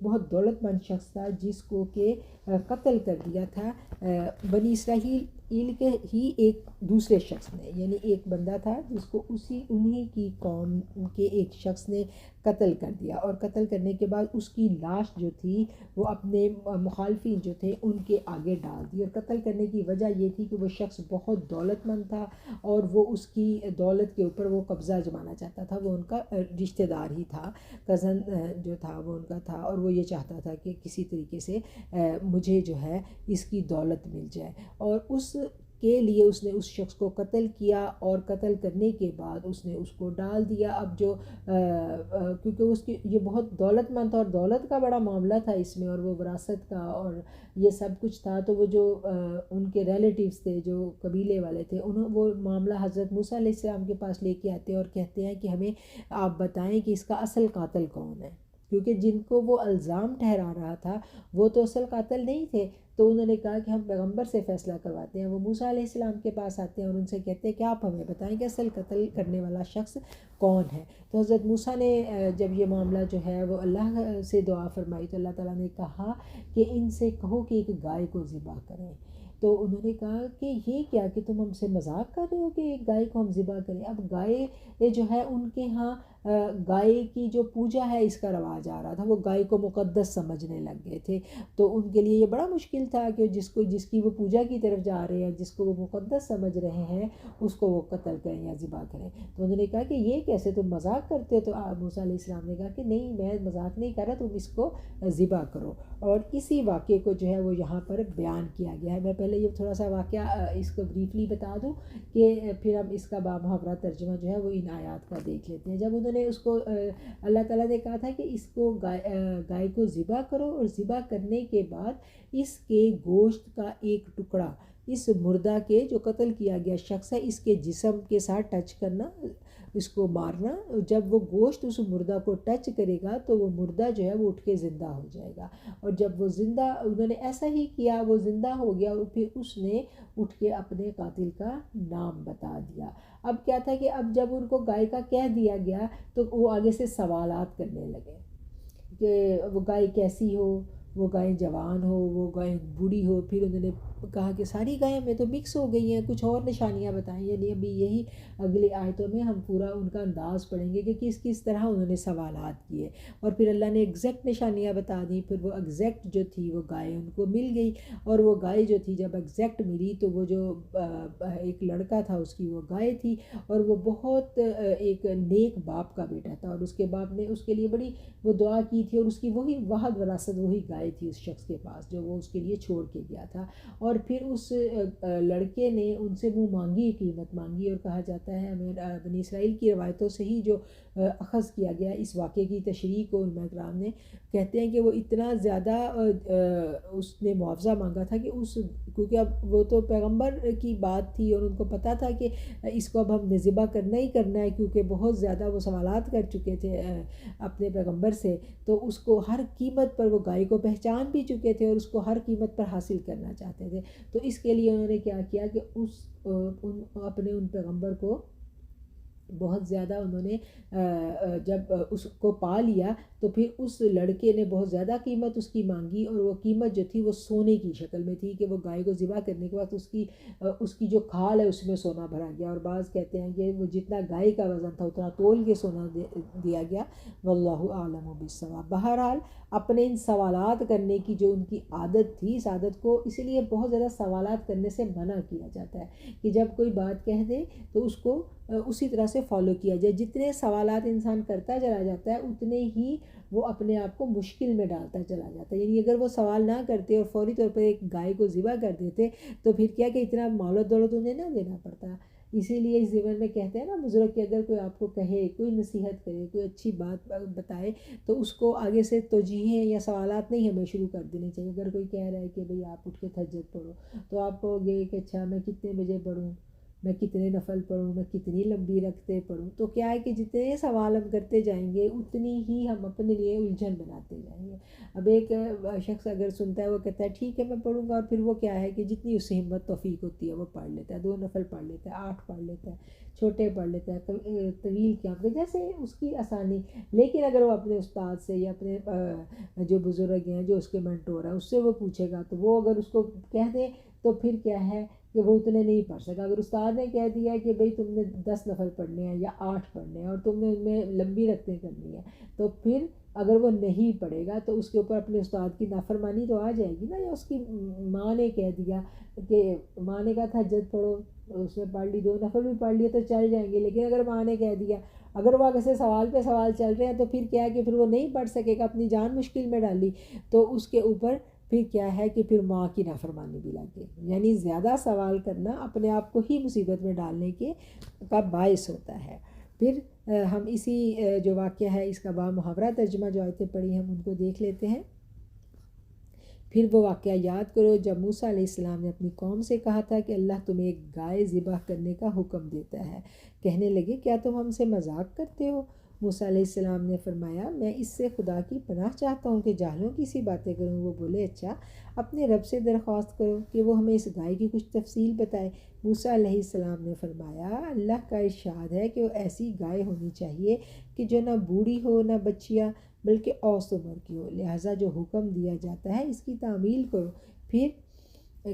بہت دولت مند شخص تھا جس کو کہ قتل کر دیا تھا بنی اسرائیل کے ہی ایک دوسرے شخص نے. یعنی ایک بندہ تھا جس کو انہی کی قوم کے ایک شخص نے قتل کر دیا، اور قتل کرنے کے بعد اس کی لاش جو تھی وہ اپنے مخالفین جو تھے ان کے آگے ڈال دی. اور قتل کرنے کی وجہ یہ تھی کہ وہ شخص بہت دولت مند تھا اور وہ اس کی دولت کے اوپر وہ قبضہ جمانا چاہتا تھا. وہ ان کا رشتہ دار ہی تھا، کزن جو تھا وہ ان کا تھا، اور وہ یہ چاہتا تھا کہ کسی طریقے سے مجھے جو ہے اس کی دولت مل جائے. اور اس کے لیے اس نے اس شخص کو قتل کیا، اور قتل کرنے کے بعد اس نے اس کو ڈال دیا. اب جو کیونکہ اس کی یہ بہت دولت مند تھا اور دولت کا بڑا معاملہ تھا اس میں، اور وہ وراثت کا اور یہ سب کچھ تھا، تو وہ جو ان کے ریلیٹیوز تھے جو قبیلے والے تھے وہ معاملہ حضرت موسیٰ علیہ السلام کے پاس لے کے آتے اور کہتے ہیں کہ ہمیں آپ بتائیں کہ اس کا اصل قاتل کون ہے، کیونکہ جن کو وہ الزام ٹھہرا رہا تھا وہ تو اصل قاتل نہیں تھے. تو انہوں نے کہا کہ ہم پیغمبر سے فیصلہ کرواتے ہیں. وہ موسیٰ علیہ السلام کے پاس آتے ہیں اور ان سے کہتے ہیں کہ آپ ہمیں بتائیں کہ اصل قتل کرنے والا شخص کون ہے. تو حضرت موسیٰ نے جب یہ معاملہ جو ہے وہ اللہ سے دعا فرمائی تو اللہ تعالیٰ نے کہا کہ ان سے کہو کہ ایک گائے کو ذبح کریں. تو انہوں نے کہا کہ یہ کیا کہ تم ہم سے مذاق کر رہے ہو کہ ایک گائے کو ہم ذبح کریں. اب گائے جو ہے ان کے ہاں گائے کی جو پوجا ہے اس کا رواج آ رہا تھا، وہ گائے کو مقدس سمجھنے لگ گئے تھے، تو ان کے لیے یہ بڑا مشکل تھا کہ جس کی وہ پوجا کی طرف جا رہے ہیں، جس کو وہ مقدس سمجھ رہے ہیں، اس کو وہ قتل کریں یا ذبح کریں۔ تو انہوں نے کہا کہ یہ کیسے، تم مذاق کرتے ہو؟ تو موسیٰ علیہ السلام نے کہا کہ نہیں، میں مذاق نہیں کر رہا، تم اس کو ذبح کرو۔ اور اسی واقعے کو جو ہے وہ یہاں پر بیان کیا گیا ہے۔ میں پہلے یہ تھوڑا سا واقعہ اس کو بریفلی بتا دوں کہ پھر ہم اس کا بامحاورہ ترجمہ جو ہے وہ ان آیات کا دیکھ لیتے ہیں۔ جب انہوں نے اس کو اللہ تعالیٰ نے کہا تھا کہ اس کو گائے کو ذبح کرو، اور ذبح کرنے کے بعد اس کے گوشت کا ایک ٹکڑا اس مردہ کے جو قتل کیا گیا شخص ہے اس کے جسم کے ساتھ ٹچ کرنا، اس کو مارنا۔ جب وہ گوشت اس مردہ کو ٹچ کرے گا تو وہ مردہ جو ہے وہ اٹھ کے زندہ ہو جائے گا، اور جب وہ زندہ، انہوں نے ایسا ہی کیا، وہ زندہ ہو گیا، اور پھر اس نے اٹھ کے اپنے قاتل کا نام بتا دیا۔ اب کیا تھا کہ اب جب ان کو گائے کا کہہ دیا گیا تو وہ آگے سے سوالات کرنے لگے کہ وہ گائے کیسی ہو، وہ گائے جوان ہو، وہ گائے بوڑھی ہو۔ پھر انہوں نے کہا کہ ساری گائیں میں تو مکس ہو گئی ہیں، کچھ اور نشانیاں بتائیں۔ یعنی ابھی یہی اگلی آیتوں میں ہم پورا ان کا انداز پڑھیں گے کہ کس طرح انہوں نے سوالات کیے، اور پھر اللہ نے ایگزیکٹ نشانیاں بتا دیں۔ پھر وہ ایگزیکٹ جو تھی وہ گائے ان کو مل گئی، اور وہ گائے جو تھی جب ایگزیکٹ ملی تو وہ جو ایک لڑکا تھا اس کی وہ گائے تھی، اور وہ بہت ایک نیک باپ کا بیٹا تھا، اور اس کے باپ نے اس کے لیے بڑی وہ دعا کی تھی، اور اس کی وہی واحد وراثت وہی گائے تھی اس شخص کے پاس جو وہ اس کے لیے چھوڑ کے گیا تھا۔ اور پھر اس لڑکے نے ان سے منہ مانگی، قیمت مانگی، اور کہا جاتا ہے ہمیں بنی اسرائیل کی روایتوں سے ہی جو اخذ کیا گیا اس واقعے کی تشریح کو علماء کرام نے، کہتے ہیں کہ وہ اتنا زیادہ اس نے معاوضہ مانگا تھا کہ کیونکہ اب وہ تو پیغمبر کی بات تھی، اور ان کو پتہ تھا کہ اس کو اب ہم نے ذبح کرنا ہی کرنا ہے، کیونکہ بہت زیادہ وہ سوالات کر چکے تھے اپنے پیغمبر سے، تو اس کو ہر قیمت پر، وہ گائے کو پہچان بھی چکے تھے اور اس کو ہر قیمت پر حاصل کرنا چاہتے تھے۔ تو اس کے لیے انہوں نے کیا کیا کہ اپنے ان پیغمبر کو بہت زیادہ انہوں نے جب اس کو پا لیا تو پھر اس لڑکے نے بہت زیادہ قیمت اس کی مانگی، اور وہ قیمت جو تھی وہ سونے کی شکل میں تھی کہ وہ گائے کو ذبح کرنے کے بعد اس کی جو کھال ہے اس میں سونا بھرا گیا، اور بعض کہتے ہیں کہ وہ جتنا گائے کا وزن تھا اتنا تول کے سونا دیا گیا۔ واللہ اعلم بالصواب۔ بہرحال اپنے ان سوالات کرنے کی جو ان کی عادت تھی، اس عادت کو اسی لیے بہت زیادہ سوالات کرنے سے منع کیا جاتا ہے کہ جب کوئی بات کہہ دے تو اس کو اسی طرح سے فالو کیا جائے۔ جتنے سوالات انسان کرتا چلا جاتا ہے اتنے ہی وہ اپنے آپ کو مشکل میں ڈالتا چلا جاتا ہے۔ یعنی اگر وہ سوال نہ کرتے اور فوری طور پر ایک گائے کو ذبح کر دیتے تو پھر کیا کہ اتنا مال و دولت انہیں نہ دینا پڑتا۔ اسی لیے اس زمن میں کہتے ہیں نا بزرگ کہ اگر کوئی آپ کو کہے، کوئی نصیحت کرے، کوئی اچھی بات بتائے تو اس کو آگے سے توجیہیں یا سوالات نہیں ہمیں شروع کر دینے چاہیے۔ اگر کوئی کہہ رہا ہے کہ بھئی آپ اٹھ کے تہجد پڑھو تو آپ کہو گے کہ اچھا میں کتنے بجے پڑھوں، میں کتنے نفل پڑھوں، میں کتنی لمبی رکھتے پڑھوں، تو کیا ہے کہ جتنے سوال ہم کرتے جائیں گے اتنی ہی ہم اپنے لیے الجھن بناتے جائیں گے۔ اب ایک شخص اگر سنتا ہے وہ کہتا ہے ٹھیک ہے میں پڑھوں گا، اور پھر وہ کیا ہے کہ جتنی اس سے ہمت توفیق ہوتی ہے وہ پڑھ لیتا ہے، 2 نفل پڑھ لیتا ہے، 8 پڑھ لیتا ہے، چھوٹے پڑھ لیتا ہے، طویل قیام جیسے اس کی آسانی۔ لیکن اگر وہ اپنے استاد سے یا اپنے جو بزرگ ہیں جو اس کے منٹور ہیں اس سے وہ پوچھے گا تو وہ اگر اس کو کہہ دے تو پھر کیا ہے کہ وہ اتنے نہیں پڑھ سکا۔ اگر استاد نے کہہ دیا کہ بھئی تم نے 10 نفل پڑھنے ہیں یا 8 پڑھنے ہیں اور تم نے ان میں لمبی رکعتیں کرنی ہے، تو پھر اگر وہ نہیں پڑھے گا تو اس کے اوپر اپنے استاد کی نافرمانی تو آ جائے گی نا۔ یا اس کی ماں نے کہہ دیا کہ ماں نے کہا تہجد پڑھو، اس نے پڑھ لی، 2 نفل بھی پڑھ لیے تو چل جائیں گے، لیکن اگر ماں نے کہہ دیا، اگر وہ آگے سے سوال پہ سوال چل رہے ہیں تو پھر کیا ہے کہ پھر وہ نہیں پڑھ سکے گا، اپنی جان مشکل میں ڈالی تو اس کے اوپر پھر کیا ہے کہ پھر ماں کی نافرمانی بھی لگ گئی۔ یعنی زیادہ سوال کرنا اپنے آپ کو ہی مصیبت میں ڈالنے کا باعث ہوتا ہے۔ پھر ہم اسی جو واقعہ ہے اس کا بامحاورہ ترجمہ جو آیتیں پڑھی ہم ان کو دیکھ لیتے ہیں۔ پھر وہ واقعہ یاد کرو جب موسیٰ علیہ السلام نے اپنی قوم سے کہا تھا کہ اللہ تمہیں ایک گائے ذبح کرنے کا حکم دیتا ہے۔ کہنے لگے کیا تم ہم سے مذاق کرتے ہو؟ موسیٰ علیہ السلام نے فرمایا میں اس سے خدا کی پناہ چاہتا ہوں کہ جاہلوں کی سی باتیں کروں۔ وہ بولے اچھا اپنے رب سے درخواست کرو کہ وہ ہمیں اس گائے کی کچھ تفصیل بتائے۔ موسیٰ علیہ السلام نے فرمایا اللہ کا ارشاد ہے کہ وہ ایسی گائے ہونی چاہیے کہ جو نہ بوڑھی ہو نہ بچیا بلکہ اوسط عمر کی ہو، لہٰذا جو حکم دیا جاتا ہے اس کی تعمیل کرو۔ پھر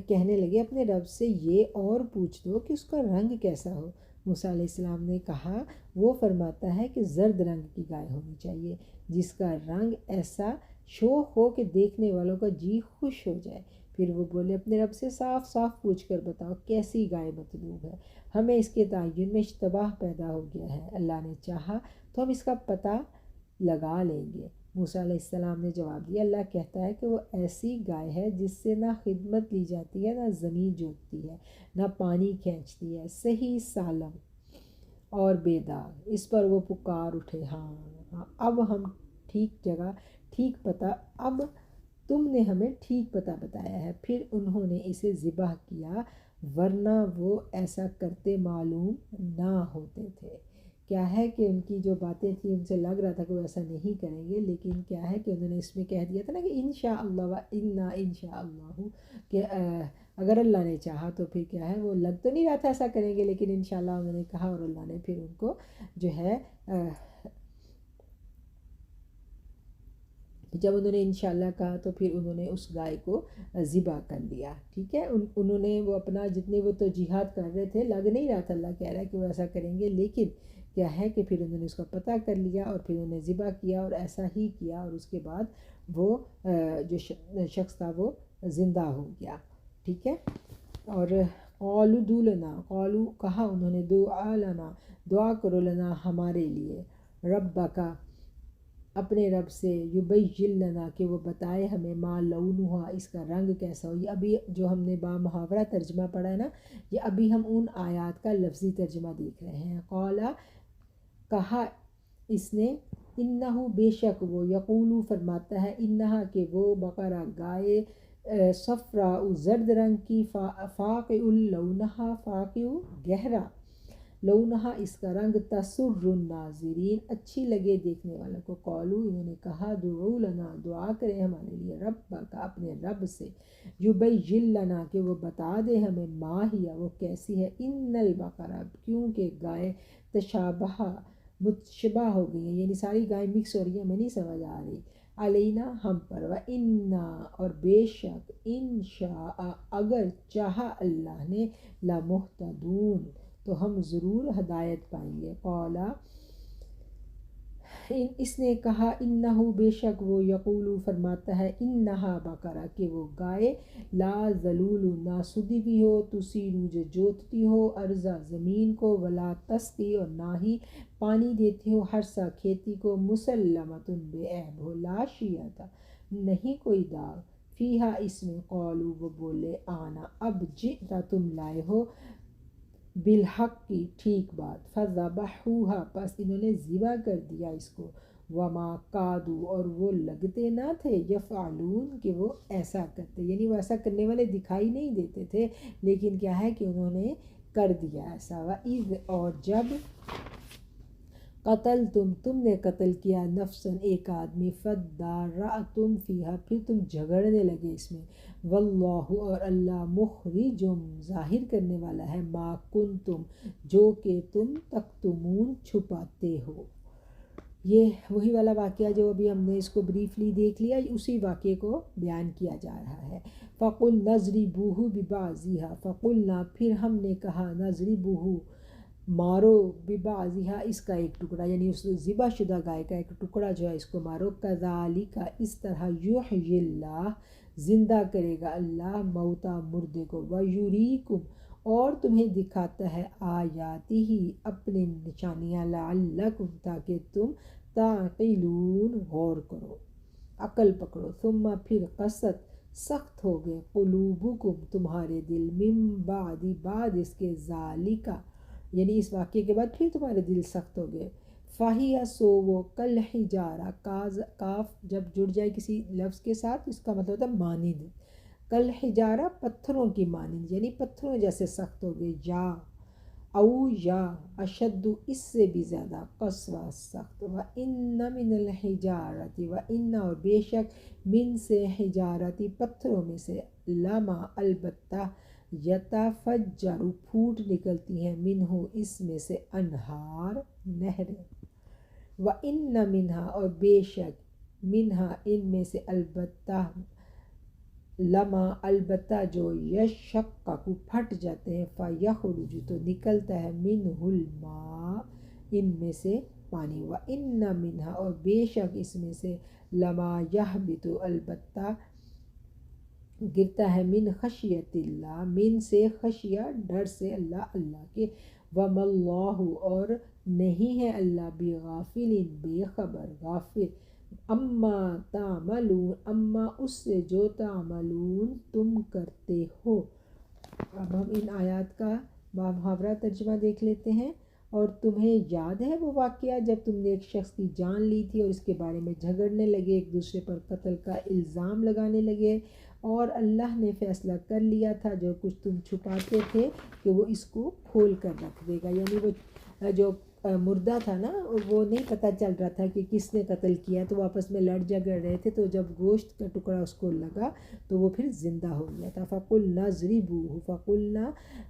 کہنے لگے اپنے رب سے یہ اور پوچھ دو کہ اس کا رنگ کیسا ہو۔ موسیٰ علیہ السلام نے کہا وہ فرماتا ہے کہ زرد رنگ کی گائے ہونی چاہیے جس کا رنگ ایسا شوخ ہو کہ دیکھنے والوں کا جی خوش ہو جائے۔ پھر وہ بولے اپنے رب سے صاف صاف پوچھ کر بتاؤ کیسی گائے مطلوب ہے، ہمیں اس کے تعین میں اشتباہ پیدا ہو گیا ہے، اللہ نے چاہا تو ہم اس کا پتہ لگا لیں گے۔ موسیٰ علیہ السلام نے جواب دیا اللہ کہتا ہے کہ وہ ایسی گائے ہے جس سے نہ خدمت لی جاتی ہے، نہ زمین جوتتی ہے، نہ پانی کھینچتی ہے، صحیح سالم اور بے داغ۔ اس پر وہ پکار اٹھے ہاں ہاں اب ہم ٹھیک جگہ ٹھیک پتہ اب تم نے ہمیں ٹھیک پتہ بتایا ہے۔ پھر انہوں نے اسے ذبح کیا ورنہ وہ ایسا کرتے معلوم نہ ہوتے تھے۔ کیا ہے کہ ان کی جو باتیں تھیں ان سے لگ رہا تھا کہ وہ ایسا نہیں کریں گے، لیکن کیا ہے کہ انہوں نے اس میں کہہ دیا تھا نا کہ انشاءاللہ و انا انشاءاللہ، کہ اگر اللہ نے چاہا تو پھر کیا ہے وہ لگ تو نہیں رہا تھا ایسا کریں گے، لیکن انشاءاللہ انہوں نے کہا اور اللہ نے پھر ان کو جو ہے جب انہوں نے انشاءاللہ کہا تو پھر انہوں نے اس گائے کو ذبح کر لیا۔ ٹھیک ہے، انہوں نے وہ اپنا جتنے وہ توجیحات کر رہے تھے لگ نہیں رہا تھا اللہ کہہ رہا ہے کہ وہ ایسا کریں گے، لیکن کیا ہے کہ پھر انہوں نے اس کا پتہ کر لیا اور پھر انہوں نے ذبح کیا اور ایسا ہی کیا، اور اس کے بعد وہ جو شخص تھا وہ زندہ ہو گیا۔ ٹھیک ہے، اور قالوا ادع لنا، قالوا کہا انہوں نے دعا لنا دعا کرو لنا ہمارے لیے، ربک اپنے رب سے، یبین لنا کہ وہ بتائے ہمیں، ما لونہا اس کا رنگ کیسا ہو۔ یہ ابھی جو ہم نے با محاورہ ترجمہ پڑھا ہے نا، یہ ابھی ہم ان آیات کا لفظی ترجمہ دیکھ رہے ہیں۔ قالا کہا اس نے، انہو بے شک وہ، یقولو فرماتا ہے، انہا کہ وہ بقرہ گائے، صفراء زرد رنگ کی، فاقع لونہا فاقع گہرا، لونہا اس کا رنگ، تسر الناظرین اچھی لگے دیکھنے والوں کو۔ قالو انہوں نے کہا دعو لنا دعا کرے ہمارے لیے، ربک اپنے رب سے، یبین لنا کہ وہ بتا دے ہمیں، ما ہی وہ کیسی ہے، ان البقرہ کیونکہ گائے، تشابہ متشبہ ہو گئی ہیں، یعنی ساری گائے مکس ہو رہی ہیں، ہمیں نہیں سمجھ آ رہی، علینا ہم پر، و انا اور بے شک، انشاء اگر چاہا اللہ نے، لمہتدون تو ہم ضرور ہدایت پائیں گے۔ قالا اس نے کہا، انہو بے شک وہ، یقولو فرماتا ہے، انہا بقرہ کہ وہ گائے، لا ذلول نہ سدی بھی ہو، تسیلو جو جوتتی ہو، ارضا زمین کو، ولا تسقی اور نہ ہی پانی دیتی ہو، ہرسا کھیتی کو، مسلمۃ بے عیب ہو، لا شیعۃ نہیں کوئی داغ، فیہا اس میں، قالو وہ بولے، آنا اب، جئتا تم لائے ہو، بالحق کی ٹھیک بات، فذبحوها پس انہوں نے ذبح کر دیا اس کو، وما کادوا اور وہ لگتے نہ تھے، یفعلون کہ وہ ایسا کرتے، یعنی وہ ایسا کرنے والے دکھائی نہیں دیتے تھے، لیکن کیا ہے کہ انہوں نے کر دیا ایسا۔ وَإِذْ اور جب، قتل تم نے قتل کیا، نفسن ایک آدمی، فادارأتم فیہا پھر تم جھگڑنے لگے اس میں، واللہ اور اللہ، مخرج ظاہر کرنے والا ہے، ما کنتم جو کہ تم تکتمون چھپاتے ہو۔ یہ وہی والا واقعہ جو ابھی ہم نے اس کو بریفلی دیکھ لیا، اسی واقعے کو بیان کیا جا رہا ہے۔ فَقُلْنَا اضْرِبُوهُ بِبَعْضِهَا فَقُلْنَا پھر ہم نے کہا، نَضْرِبُوهُ مارو، بِبَعْضِهَا اس کا ایک ٹکڑا، یعنی اس ذبح شدہ گائے کا ایک ٹکڑا جو ہے اس کو مارو، كَذَلِكَ اس طرح، يُحْيِي اللَّهُ زندہ کرے گا اللہ، موتا مردے کو، وَيُرِيكُمْ اور تمہیں دکھاتا ہے، آیاتہ اپنے نشانیاں، لعلکم تاکہ تم تعقلون غور کرو، عقل پکڑو، ثم پھر قست سخت ہو گئے، قلوبکم تمہارے دل، من بعد اس کے، ذالکا یعنی اس واقعے کے بعد پھر تمہارے دل سخت ہو گئے، فَهِيَ سو وہ، کالحجارہ کاف جب جڑ جائے کسی لفظ کے ساتھ اس کا مطلب ہوتا ہے مانند، کالحجارہ پتھروں کی مانند، یعنی پتھروں جیسے سخت ہو گئے، یا اشد اس سے بھی زیادہ، قسوہ سخت، وَإِنَّ مِنَ الْحِجَارَةِ وَإِنَّ اور بے شک، من سے حجارتی پتھروں میں سے، لما البتہ، یتفجر پھوٹ نکلتی ہیں، منہ اس میں سے، انہار نہریں، وَإِنَّ منہا اور بے شک، منہا ان میں سے، البتہ لما البتہ جو یشقق پھٹ جاتے ہیں، فیخرج تو نکلتا ہے، منہ الماء ان میں سے پانی، وان منہا اور بے شک اس میں سے، لما یہبط البتہ گرتا ہے، من خشیت اللہ من سے خشیہ ڈر سے، اللہ کے، وما اللہ اور نہیں ہے اللہ بغافل بے خبر، غافل، اما تعملون اما اس سے جو تعملون تم کرتے ہو۔ اب ہم ان آیات کا محاورہ ترجمہ دیکھ لیتے ہیں۔ اور تمہیں یاد ہے وہ واقعہ جب تم نے ایک شخص کی جان لی تھی اور اس کے بارے میں جھگڑنے لگے، ایک دوسرے پر قتل کا الزام لگانے لگے، اور اللہ نے فیصلہ کر لیا تھا جو کچھ تم چھپاتے تھے کہ وہ اس کو کھول کر رکھ دے گا، یعنی وہ جو مردہ تھا نا، وہ نہیں پتہ چل رہا تھا کہ کس نے قتل کیا، تو وہ آپس میں لڑ جھگڑ رہے تھے، تو جب گوشت کا ٹکڑا اس کو لگا تو وہ پھر زندہ ہو گیا تھا۔ فَقُلْنَا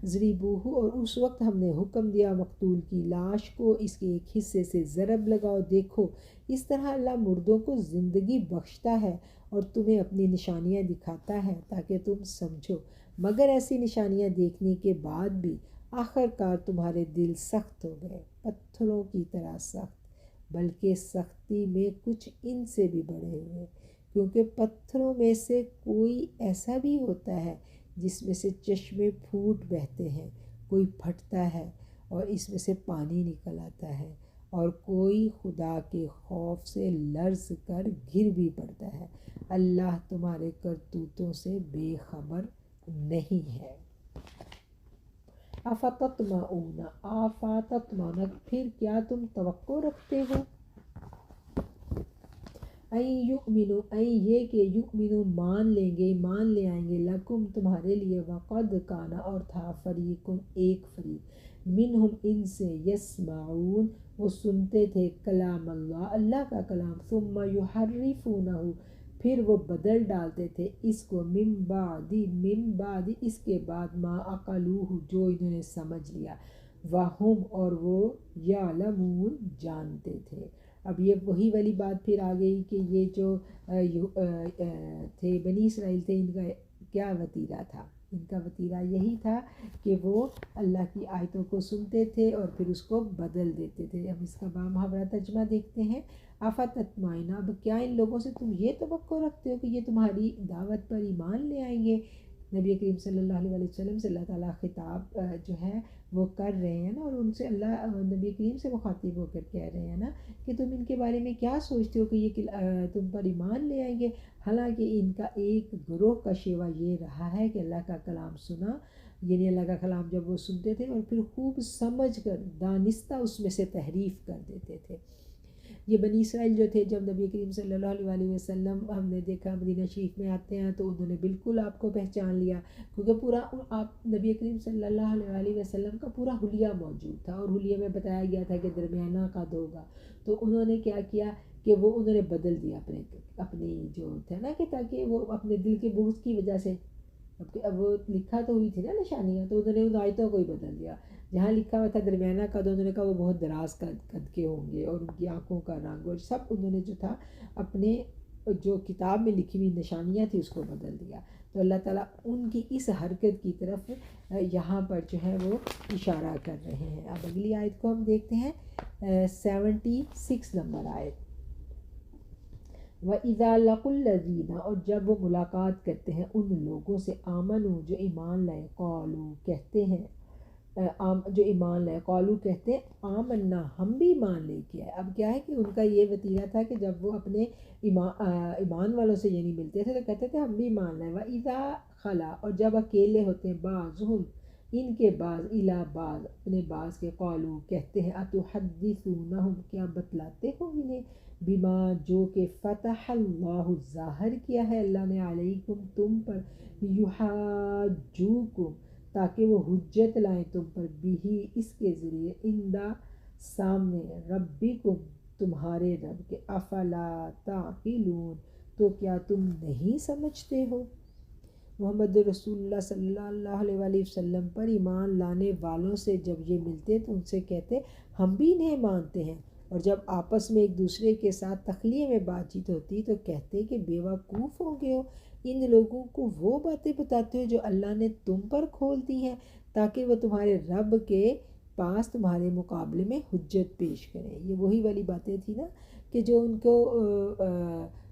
ضْرِبُوهُ اور اس وقت ہم نے حکم دیا مقتول کی لاش کو اس کے ایک حصے سے ضرب لگاؤ، دیکھو اس طرح اللہ مردوں کو زندگی بخشتا ہے اور تمہیں اپنی نشانیاں دکھاتا ہے تاکہ تم سمجھو، مگر ایسی نشانیاں دیکھنے کے بعد بھی آخر کار تمہارے دل سخت ہو گئے، پتھروں کی طرح سخت، بلکہ سختی میں کچھ ان سے بھی بڑھے ہوئے، کیونکہ پتھروں میں سے کوئی ایسا بھی ہوتا ہے جس میں سے چشمے پھوٹ بہتے ہیں، کوئی پھٹتا ہے اور اس میں سے پانی نکل آتا ہے، اور کوئی خدا کے خوف سے لرز کر گر بھی پڑتا ہے، اللہ تمہارے کرتوتوں سے بے خبر نہیں ہے۔ آفاتتمعون پھر کیا تم توقع رکھتے ہو، یہ کہ یؤمنو مان لیں گے، مان لے آئیں گے، لکم تمہارے لیے، وقد کانا اور تھا، فریقن ایک فریق، منہم ان سے، یسمعون وہ سنتے تھے، کلام اللہ کا کلام، ثم یحرفونہ پھر وہ بدل ڈالتے تھے اس کو، من بعد اس کے بعد، ما عقلوہ جو انہوں نے سمجھ لیا، وہم اور وہ، یعلمون جانتے تھے۔ اب یہ وہی والی بات پھر آ گئی کہ یہ جو تھے بنی اسرائیل تھے، ان کا کیا وتیرہ تھا، ان کا وتیرہ یہی تھا کہ وہ اللہ کی آیتوں کو سنتے تھے اور پھر اس کو بدل دیتے تھے۔ ہم اس کا محاورہ ترجمہ دیکھتے ہیں۔ آفاتتمعون اب کیا ان لوگوں سے تم یہ توقع رکھتے ہو کہ یہ تمہاری دعوت پر ایمان لے آئیں گے؟ نبی کریم صلی اللہ علیہ وسلم سے اللہ تعالیٰ خطاب جو ہے وہ کر رہے ہیں نا، اور ان سے اللہ نبی کریم سے مخاطب ہو کر کہہ رہے ہیں نا کہ تم ان کے بارے میں کیا سوچتے ہو کہ یہ تم پر ایمان لے آئیں گے، حالانکہ ان کا ایک گروہ کا شیوہ یہ رہا ہے کہ اللہ کا کلام سنا، یعنی اللہ کا کلام جب وہ سنتے تھے اور پھر خوب سمجھ کر دانستہ اس میں سے تحریف کر دیتے تھے۔ یہ بنی اسرائیل جو تھے، جب نبی کریم صلی اللہ علیہ وسلم ہم نے دیکھا مدینہ شریف میں آتے ہیں تو انہوں نے بالکل آپ کو پہچان لیا، کیونکہ پورا آپ نبی کریم صلی اللہ علیہ وسلم کا پورا حلیہ موجود تھا، اور حلیہ میں بتایا گیا تھا کہ درمیانہ قد ہوگا، تو انہوں نے کیا کیا کہ وہ انہوں نے بدل دیا اپنی جو تھا نا، کہ تاکہ وہ اپنے دل کے بغض کی وجہ سے، اب وہ لکھا تو ہوئی تھی نا نشانیاں، تو انہوں نے ان آیتوں کو ہی بدل دیا، جہاں لکھا ہوا تھا درمیانہ قد، انہوں نے کہا وہ بہت دراز قد کے ہوں گے، اور ان کی آنکھوں کا رنگ اور سب انہوں نے جو تھا اپنے جو کتاب میں لکھی ہوئی نشانیاں تھی اس کو بدل دیا۔ تو اللہ تعالیٰ ان کی اس حرکت کی طرف یہاں پر جو ہے وہ اشارہ کر رہے ہیں۔ اب اگلی آیت کو ہم دیکھتے ہیں، 76 نمبر آیت۔ وَإِذَا لَقُوا الَّذِينَ اور جب وہ ملاقات کرتے ہیں ان لوگوں سے، آمنوا جو ایمان لائے، قالوا کہتے ہیں، جو ایمان لائے، قالوا کہتے ہیں، آمنا ہم بھی ایمان لے کے آئے۔ اب کیا ہے کہ ان کا یہ وتیرہ تھا کہ جب وہ اپنے ایمان والوں سے یعنی ملتے تھے تو کہتے تھے ہم بھی ایمان لائے۔ وَإِذَا خَلَا اور جب اکیلے ہوتے ہیں، بعضهم ان کے بعض، الی بعض اپنے بعض کے، قالوا کہتے ہیں، اتحدثونہم کیا بتلاتے ہو انہیں، بما جو کہ فتح اللہ ظاہر کیا ہے اللہ نے، علیکم تم پر، یحاجوکم تاکہ وہ حجت لائیں تم پر، بھی اس کے ذریعے، اندہ سامنے، ربکم تمہارے رب کے، افلا تعقلون تو کیا تم نہیں سمجھتے ہو۔ محمد رسول اللہ صلی اللہ علیہ وآلہ پر ایمان لانے والوں سے جب یہ ملتے تو ان سے کہتے ہم بھی انہیں مانتے ہیں، اور جب آپس میں ایک دوسرے کے ساتھ تخلیے میں بات چیت ہوتی تو کہتے کہ بیوقوف ہو گئے ہو، ان لوگوں کو وہ باتیں بتاتے ہو جو اللہ نے تم پر کھول دی ہیں تاکہ وہ تمہارے رب کے پاس تمہارے مقابلے میں حجت پیش کریں۔ یہ وہی والی باتیں تھیں نا کہ جو ان کو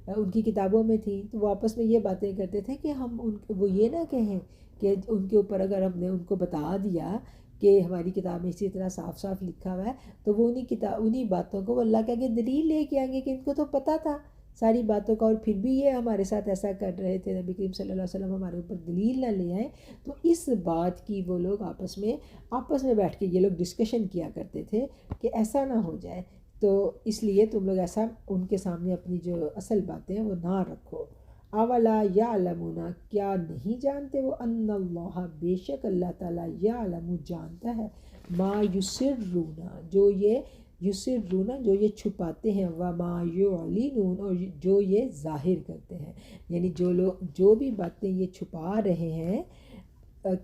ان کی کتابوں میں تھیں، تو وہ آپس میں یہ باتیں کرتے تھے کہ ہم وہ یہ نہ کہیں کہ ان کے اوپر اگر ہم نے ان کو بتا دیا کہ ہماری کتاب میں اسی طرح صاف صاف لکھا ہوا ہے، تو وہ انہی باتوں کو وہ اللہ کے آگے دلیل لے کے آئیں گے کہ ان کو تو پتہ تھا ساری باتوں کا، اور پھر بھی یہ ہمارے ساتھ ایسا کر رہے تھے، نبی کریم صلی اللہ علیہ وسلم ہمارے اوپر دلیل نہ لے آئیں۔ تو اس بات کی وہ لوگ آپس میں بیٹھ کے یہ لوگ ڈسکشن کیا کرتے تھے کہ ایسا نہ ہو جائے، تو اس لیے تم لوگ ایسا ان کے سامنے اپنی جو اصل باتیں ہیں وہ نہ رکھو۔ اولا یعلمون، کیا نہیں جانتے وہ، ان اللہ، بے شک اللہ تعالیٰ، یعلم، جانتا ہے، ما یسرون، جو یہ چھپاتے ہیں، وما یعلنون، اور جو یہ ظاہر کرتے ہیں، یعنی جو بھی باتیں یہ چھپا رہے ہیں،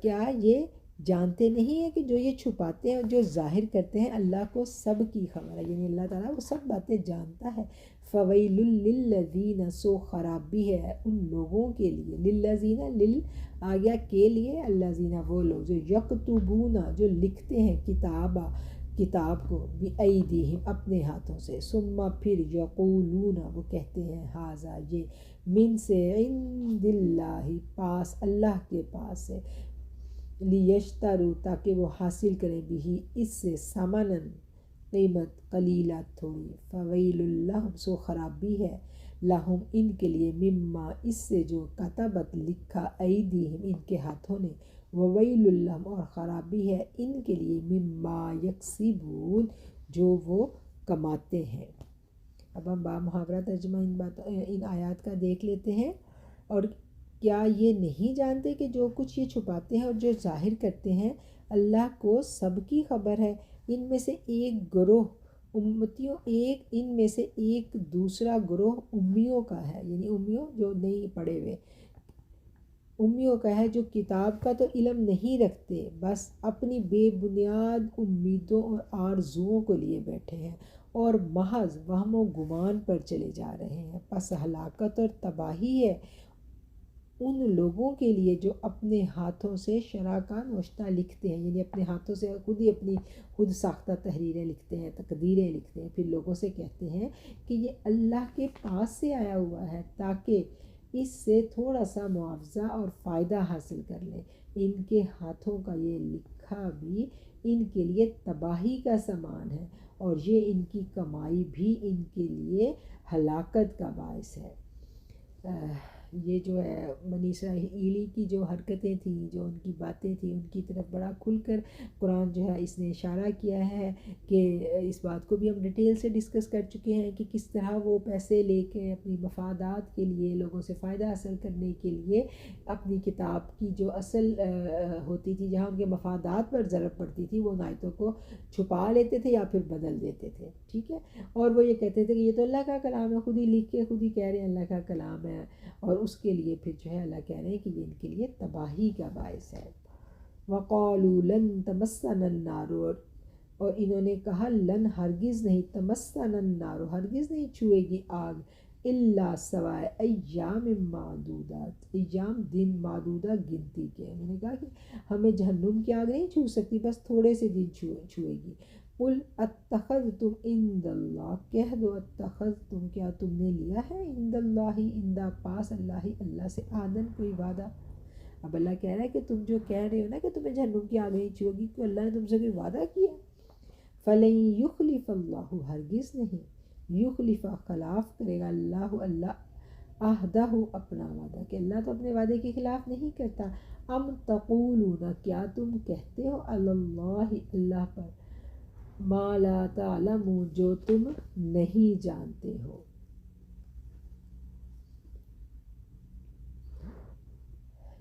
کیا یہ جانتے نہیں ہیں کہ جو یہ چھپاتے ہیں اور جو ظاہر کرتے ہیں اللہ کو سب کی خبر ہے، یعنی اللہ تعالیٰ وہ سب باتیں جانتا ہے۔ فویل للذین، سو خرابی ہے ان لوگوں کے لیے، للذین، آگیا کے لیے، الذین وہ لوگ، جو یکتبون، جو لکھتے ہیں کتاب کو، بِأَیْدِیہم، اپنے ہاتھوں سے، ثم پھر یقولون، وہ کہتے ہیں، ھذا، یہ، من سے، عند اللہ، پاس اللہ کے پاس سے، لیشتروا، تاکہ وہ حاصل کریں، بھی اس سے، ثمناً، قیمت، قلیلہ، تھوڑی، فویل لہم، سو خرابی ہے، لہم، ان کے لیے، مما، اس سے جو کتبت، لکھا، ایدیہم، ان کے ہاتھوں نے، وویل لہم، اور خرابی ہے ان کے لیے، مما یکسبون، جو وہ کماتے ہیں۔ اب ہم محاورہ ترجمہ ان آیات کا دیکھ لیتے ہیں۔ اور کیا یہ نہیں جانتے کہ جو کچھ یہ چھپاتے ہیں اور جو ظاہر کرتے ہیں اللہ کو سب کی خبر ہے۔ ان میں سے ایک گروہ امتیوں، ان میں سے ایک دوسرا گروہ امیوں کا ہے، یعنی امیوں جو نہیں پڑھے ہوئے، امیوں کا ہے، جو کتاب کا تو علم نہیں رکھتے، بس اپنی بے بنیاد امیدوں اور آرزوؤں کو لیے بیٹھے ہیں اور محض وہم و گمان پر چلے جا رہے ہیں۔ پس ہلاکت اور تباہی ہے ان لوگوں کے لیے جو اپنے ہاتھوں سے شراکاء نوشتہ لکھتے ہیں، یعنی اپنے ہاتھوں سے خود ساختہ تحریریں لکھتے ہیں، تقدیریں لکھتے ہیں، پھر لوگوں سے کہتے ہیں کہ یہ اللہ کے پاس سے آیا ہوا ہے تاکہ اس سے تھوڑا سا معاوضہ اور فائدہ حاصل کر لیں۔ ان کے ہاتھوں کا یہ لکھا بھی ان کے لیے تباہی کا سامان ہے، اور یہ ان کی کمائی بھی ان کے لیے ہلاکت کا باعث ہے۔ یہ جو ہے بنی اسرائیلی کی جو حرکتیں تھیں، جو ان کی باتیں تھیں، ان کی طرف بڑا کھل کر قرآن جو ہے اس نے اشارہ کیا ہے کہ اس بات کو بھی ہم ڈیٹیل سے ڈسکس کر چکے ہیں کہ کس طرح وہ پیسے لے کے اپنی مفادات کے لیے، لوگوں سے فائدہ حاصل کرنے کے لیے، اپنی کتاب کی جو اصل ہوتی تھی، جہاں ان کے مفادات پر ضرب پڑتی تھی، وہ آیتوں کو چھپا لیتے تھے یا پھر بدل دیتے تھے، ٹھیک ہے، اور وہ یہ کہتے تھے کہ یہ تو اللہ کا کلام ہے، خود ہی لکھ کے خود ہی کہہ رہے ہیں اللہ کا کلام ہے، اور اس کے لیے پھر جو ہے اللہ کہہ رہے ہیں کہ یہ ان کے لیے تباہی کا باعث ہے۔ وَقَالُوا لَن تَمَسَّنَا النَّارُ، اور انہوں نے کہا، لن، ہرگز نہیں، تمسنا النار، ہرگز نہیں چھوئے گی آگ، الا، سوائے، ایام معدودات، ایام، دن، معدودہ، گنتی کے، انہوں نے کہا کہ ہمیں جہنم کی آگ نہیں چھو سکتی، بس تھوڑے سے دن چھوئے گی۔ قل اتخذتم عند اللہ، کہہ دو، اتخذتم، کیا تم نے لیا ہے، عند اللہ، عندہ، پاس اللہ، اللہ سے، عہدن، کوئی وعدہ۔ اب اللہ کہہ رہا ہے کہ تم جو کہہ رہے ہو نا کہ تمہیں جہنم کی آگ نہیں چھوئے گی، کہ اللہ نے تم سے کوئی وعدہ کیا؟ فَلَن يُخْلِفَ اللَّهُ، ہرگز نہیں، یخلف، خلاف کرے گا، اللہ عہدہ، اپنا وعدہ، کہ اللہ تو اپنے وعدے کے خلاف نہیں کرتا۔ ام تقولون، کیا تم کہتے ہو، علی اللہ، اللہ پر، ما لا تعلمون، جو تم نہیں جانتے ہو۔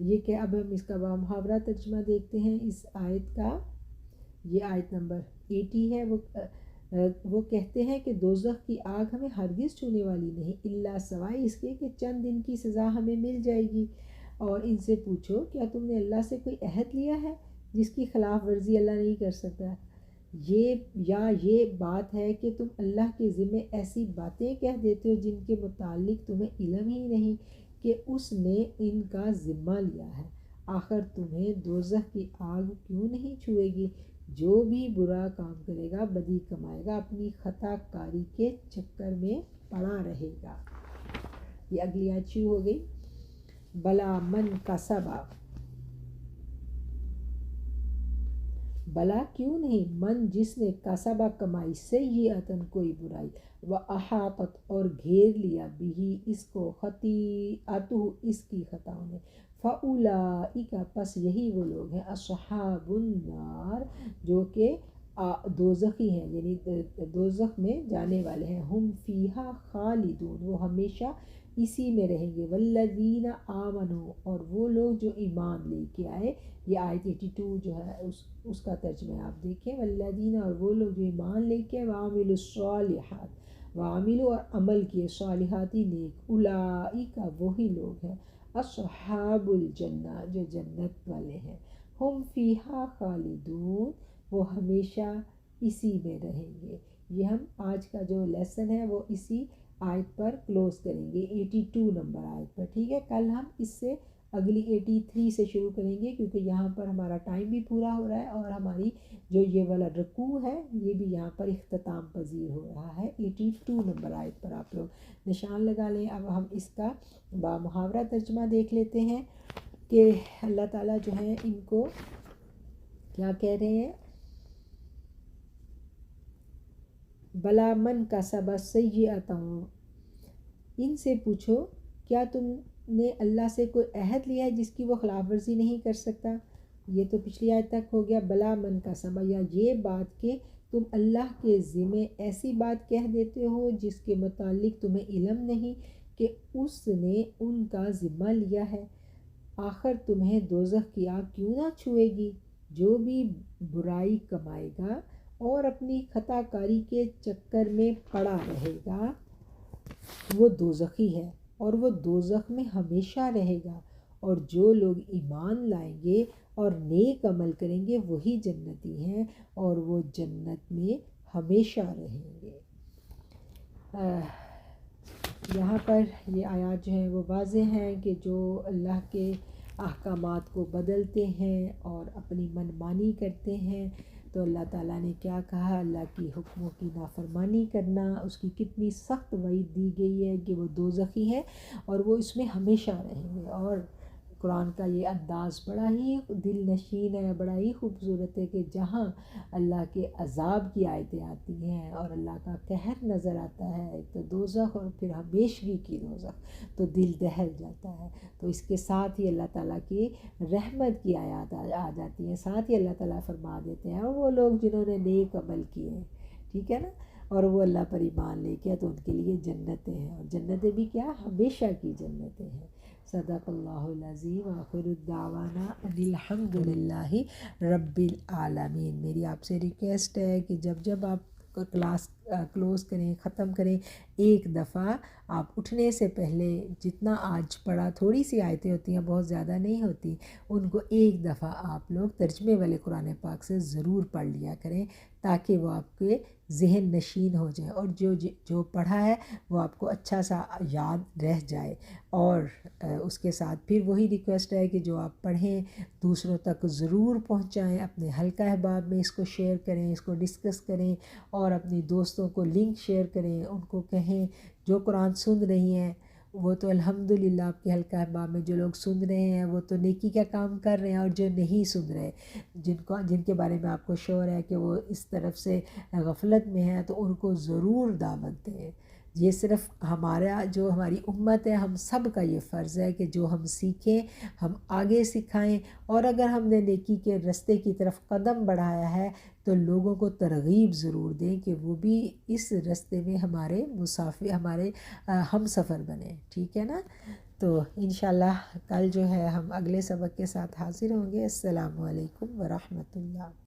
یہ کہ اب ہم اس کا محاورہ ترجمہ دیکھتے ہیں اس آیت کا۔ یہ آیت نمبر 80 ہے۔ وہ کہتے ہیں کہ دوزخ کی آگ ہمیں ہرگز چھونے والی نہیں، الا، سوائے اس کے کہ چند دن کی سزا ہمیں مل جائے گی۔ اور ان سے پوچھو، کیا تم نے اللہ سے کوئی عہد لیا ہے جس کی خلاف ورزی اللہ نہیں کر سکتا؟ یہ بات ہے کہ تم اللہ کے ذمے ایسی باتیں کہہ دیتے ہو جن کے متعلق تمہیں علم ہی نہیں کہ اس نے ان کا ذمہ لیا ہے۔ آخر تمہیں دوزخ کی آگ کیوں نہیں چھوئے گی؟ جو بھی برا کام کرے گا، بدی کمائے گا، اپنی خطا کاری کے چکر میں پڑا رہے گا۔ یہ اگلی آیت شروع ہو گئی۔ بلا من کسبا، بلا کیوں نہیں، من جس نے کسبا کمائی، سیئتن کوئی برائی، و احاطت اور گھیر لیا، بھی اس کو، خطیئتہ اس کی خطاؤں نے، فاولئک پس یہی وہ لوگ ہیں، اصحاب النار جو کہ دوزخی ہیں، یعنی دوزخ میں جانے والے ہیں، ہم فیہا خالدون وہ ہمیشہ اسی میں رہیں گے، والذین آمنوا اور وہ لوگ جو ایمان لے کے آئے۔ یہ آیت 82 جو ہے اس کا ترجمہ آپ دیکھیں، والذین اور وہ لوگ جو ایمان لے کے وعملوا الصالحات، وعملوا اور عمل کیے صالحاتی نیک، اولئک وہی لوگ ہیں، اصحاب الجنہ جو جنت والے ہیں، ہم فیہا خالدون وہ ہمیشہ اسی میں رہیں گے۔ یہ ہم آج کا جو لیسن ہے وہ اسی آیت پر کلوز کریں گے، 82 نمبر آیت پر، ٹھیک ہے۔ کل ہم اس سے اگلی 83 سے شروع کریں گے، کیونکہ یہاں پر ہمارا ٹائم بھی پورا ہو رہا ہے اور ہماری جو یہ والا رکوع ہے یہ بھی یہاں پر اختتام پذیر ہو رہا ہے۔ 82 نمبر آیت پر آپ لوگ نشان لگا لیں۔ اب ہم اس کا بامحاورہ ترجمہ دیکھ لیتے ہیں کہ اللہ تعالیٰ جو ہیں ان کو کیا کہہ رہے ہیں۔ بلا من کسب سیئۃ، ان سے پوچھو کیا تم نے اللہ سے کوئی عہد لیا ہے جس کی وہ خلاف ورزی نہیں کر سکتا؟ یہ تو پچھلی آیت تک ہو گیا۔ بلا من کسب، یا یہ بات کہ تم اللہ کے ذمے ایسی بات کہہ دیتے ہو جس کے متعلق تمہیں علم نہیں کہ اس نے ان کا ذمہ لیا ہے۔ آخر تمہیں دوزخ کی آگ کیوں نہ چھوئے گی؟ جو بھی برائی کمائے گا اور اپنی خطا کاری کے چکر میں پڑا رہے گا وہ دوزخی ہے اور وہ دوزخ میں ہمیشہ رہے گا، اور جو لوگ ایمان لائیں گے اور نیک عمل کریں گے وہی جنتی ہیں اور وہ جنت میں ہمیشہ رہیں گے۔ یہاں پر یہ آیات جو ہیں وہ واضح ہیں کہ جو اللہ کے احکامات کو بدلتے ہیں اور اپنی منمانی کرتے ہیں تو اللہ تعالیٰ نے کیا کہا، اللہ کی حکموں کی نافرمانی کرنا، اس کی کتنی سخت وعید دی گئی ہے کہ وہ دوزخی ہے اور وہ اس میں ہمیشہ رہیں گے۔ اور قرآن کا یہ انداز بڑا ہی دل نشین ہے، بڑا ہی خوبصورت ہے کہ جہاں اللہ کے عذاب کی آیتیں آتی ہیں اور اللہ کا قہر نظر آتا ہے، ایک تو دوزخ اور پھر ہمیشگی کی دوزخ، تو دل دہل جاتا ہے۔ تو اس کے ساتھ ہی اللہ تعالیٰ کی رحمت کی آیات آ جاتی ہیں، ساتھ ہی اللہ تعالیٰ فرما دیتے ہیں اور وہ لوگ جنہوں نے نیک عمل کیے ہیں، ٹھیک ہے نا، اور وہ اللہ پر ایمان لے کے تو ان کے لیے جنتیں ہیں، اور جنتیں بھی کیا، ہمیشہ کی جنتیں ہیں۔ صدق اللہ العظیم، آخر الدعوانا ان الحمد للہ رب العالمین۔ میری آپ سے ریکویسٹ ہے کہ جب آپ کلاس کلوز کریں، ختم کریں، ایک دفعہ آپ اٹھنے سے پہلے جتنا آج پڑھا، تھوڑی سی آیتیں ہوتی ہیں، بہت زیادہ نہیں ہوتی، ان کو ایک دفعہ آپ لوگ ترجمے والے قرآن پاک سے ضرور پڑھ لیا کریں تاکہ وہ آپ کے ذہن نشین ہو جائے اور جو پڑھا ہے وہ آپ کو اچھا سا یاد رہ جائے۔ اور اس کے ساتھ پھر وہی ریکویسٹ ہے کہ جو آپ پڑھیں دوسروں تک ضرور پہنچائیں، اپنے حلقہ احباب میں اس کو شیئر کریں، اس کو ڈسکس کریں اور اپنی دوستوں کو لنک شیئر کریں، ان کو کہیں جو قرآن سن رہی ہیں وہ تو الحمدللہ آپ کے حلقہ احباب میں جو لوگ سن رہے ہیں وہ تو نیکی کا کام کر رہے ہیں، اور جو نہیں سن رہے، جن کے بارے میں آپ کو شعور ہے کہ وہ اس طرف سے غفلت میں ہیں، تو ان کو ضرور دعوت دیں۔ یہ صرف ہماری امت ہے، ہم سب کا یہ فرض ہے کہ جو ہم سیکھیں ہم آگے سکھائیں، اور اگر ہم نے نیکی کے رستے کی طرف قدم بڑھایا ہے تو لوگوں کو ترغیب ضرور دیں کہ وہ بھی اس رستے میں ہمارے مسافر، ہمارے ہم سفر بنیں، ٹھیک ہے نا۔ تو انشاءاللہ کل جو ہے ہم اگلے سبق کے ساتھ حاضر ہوں گے۔ السلام علیکم ورحمۃ اللہ۔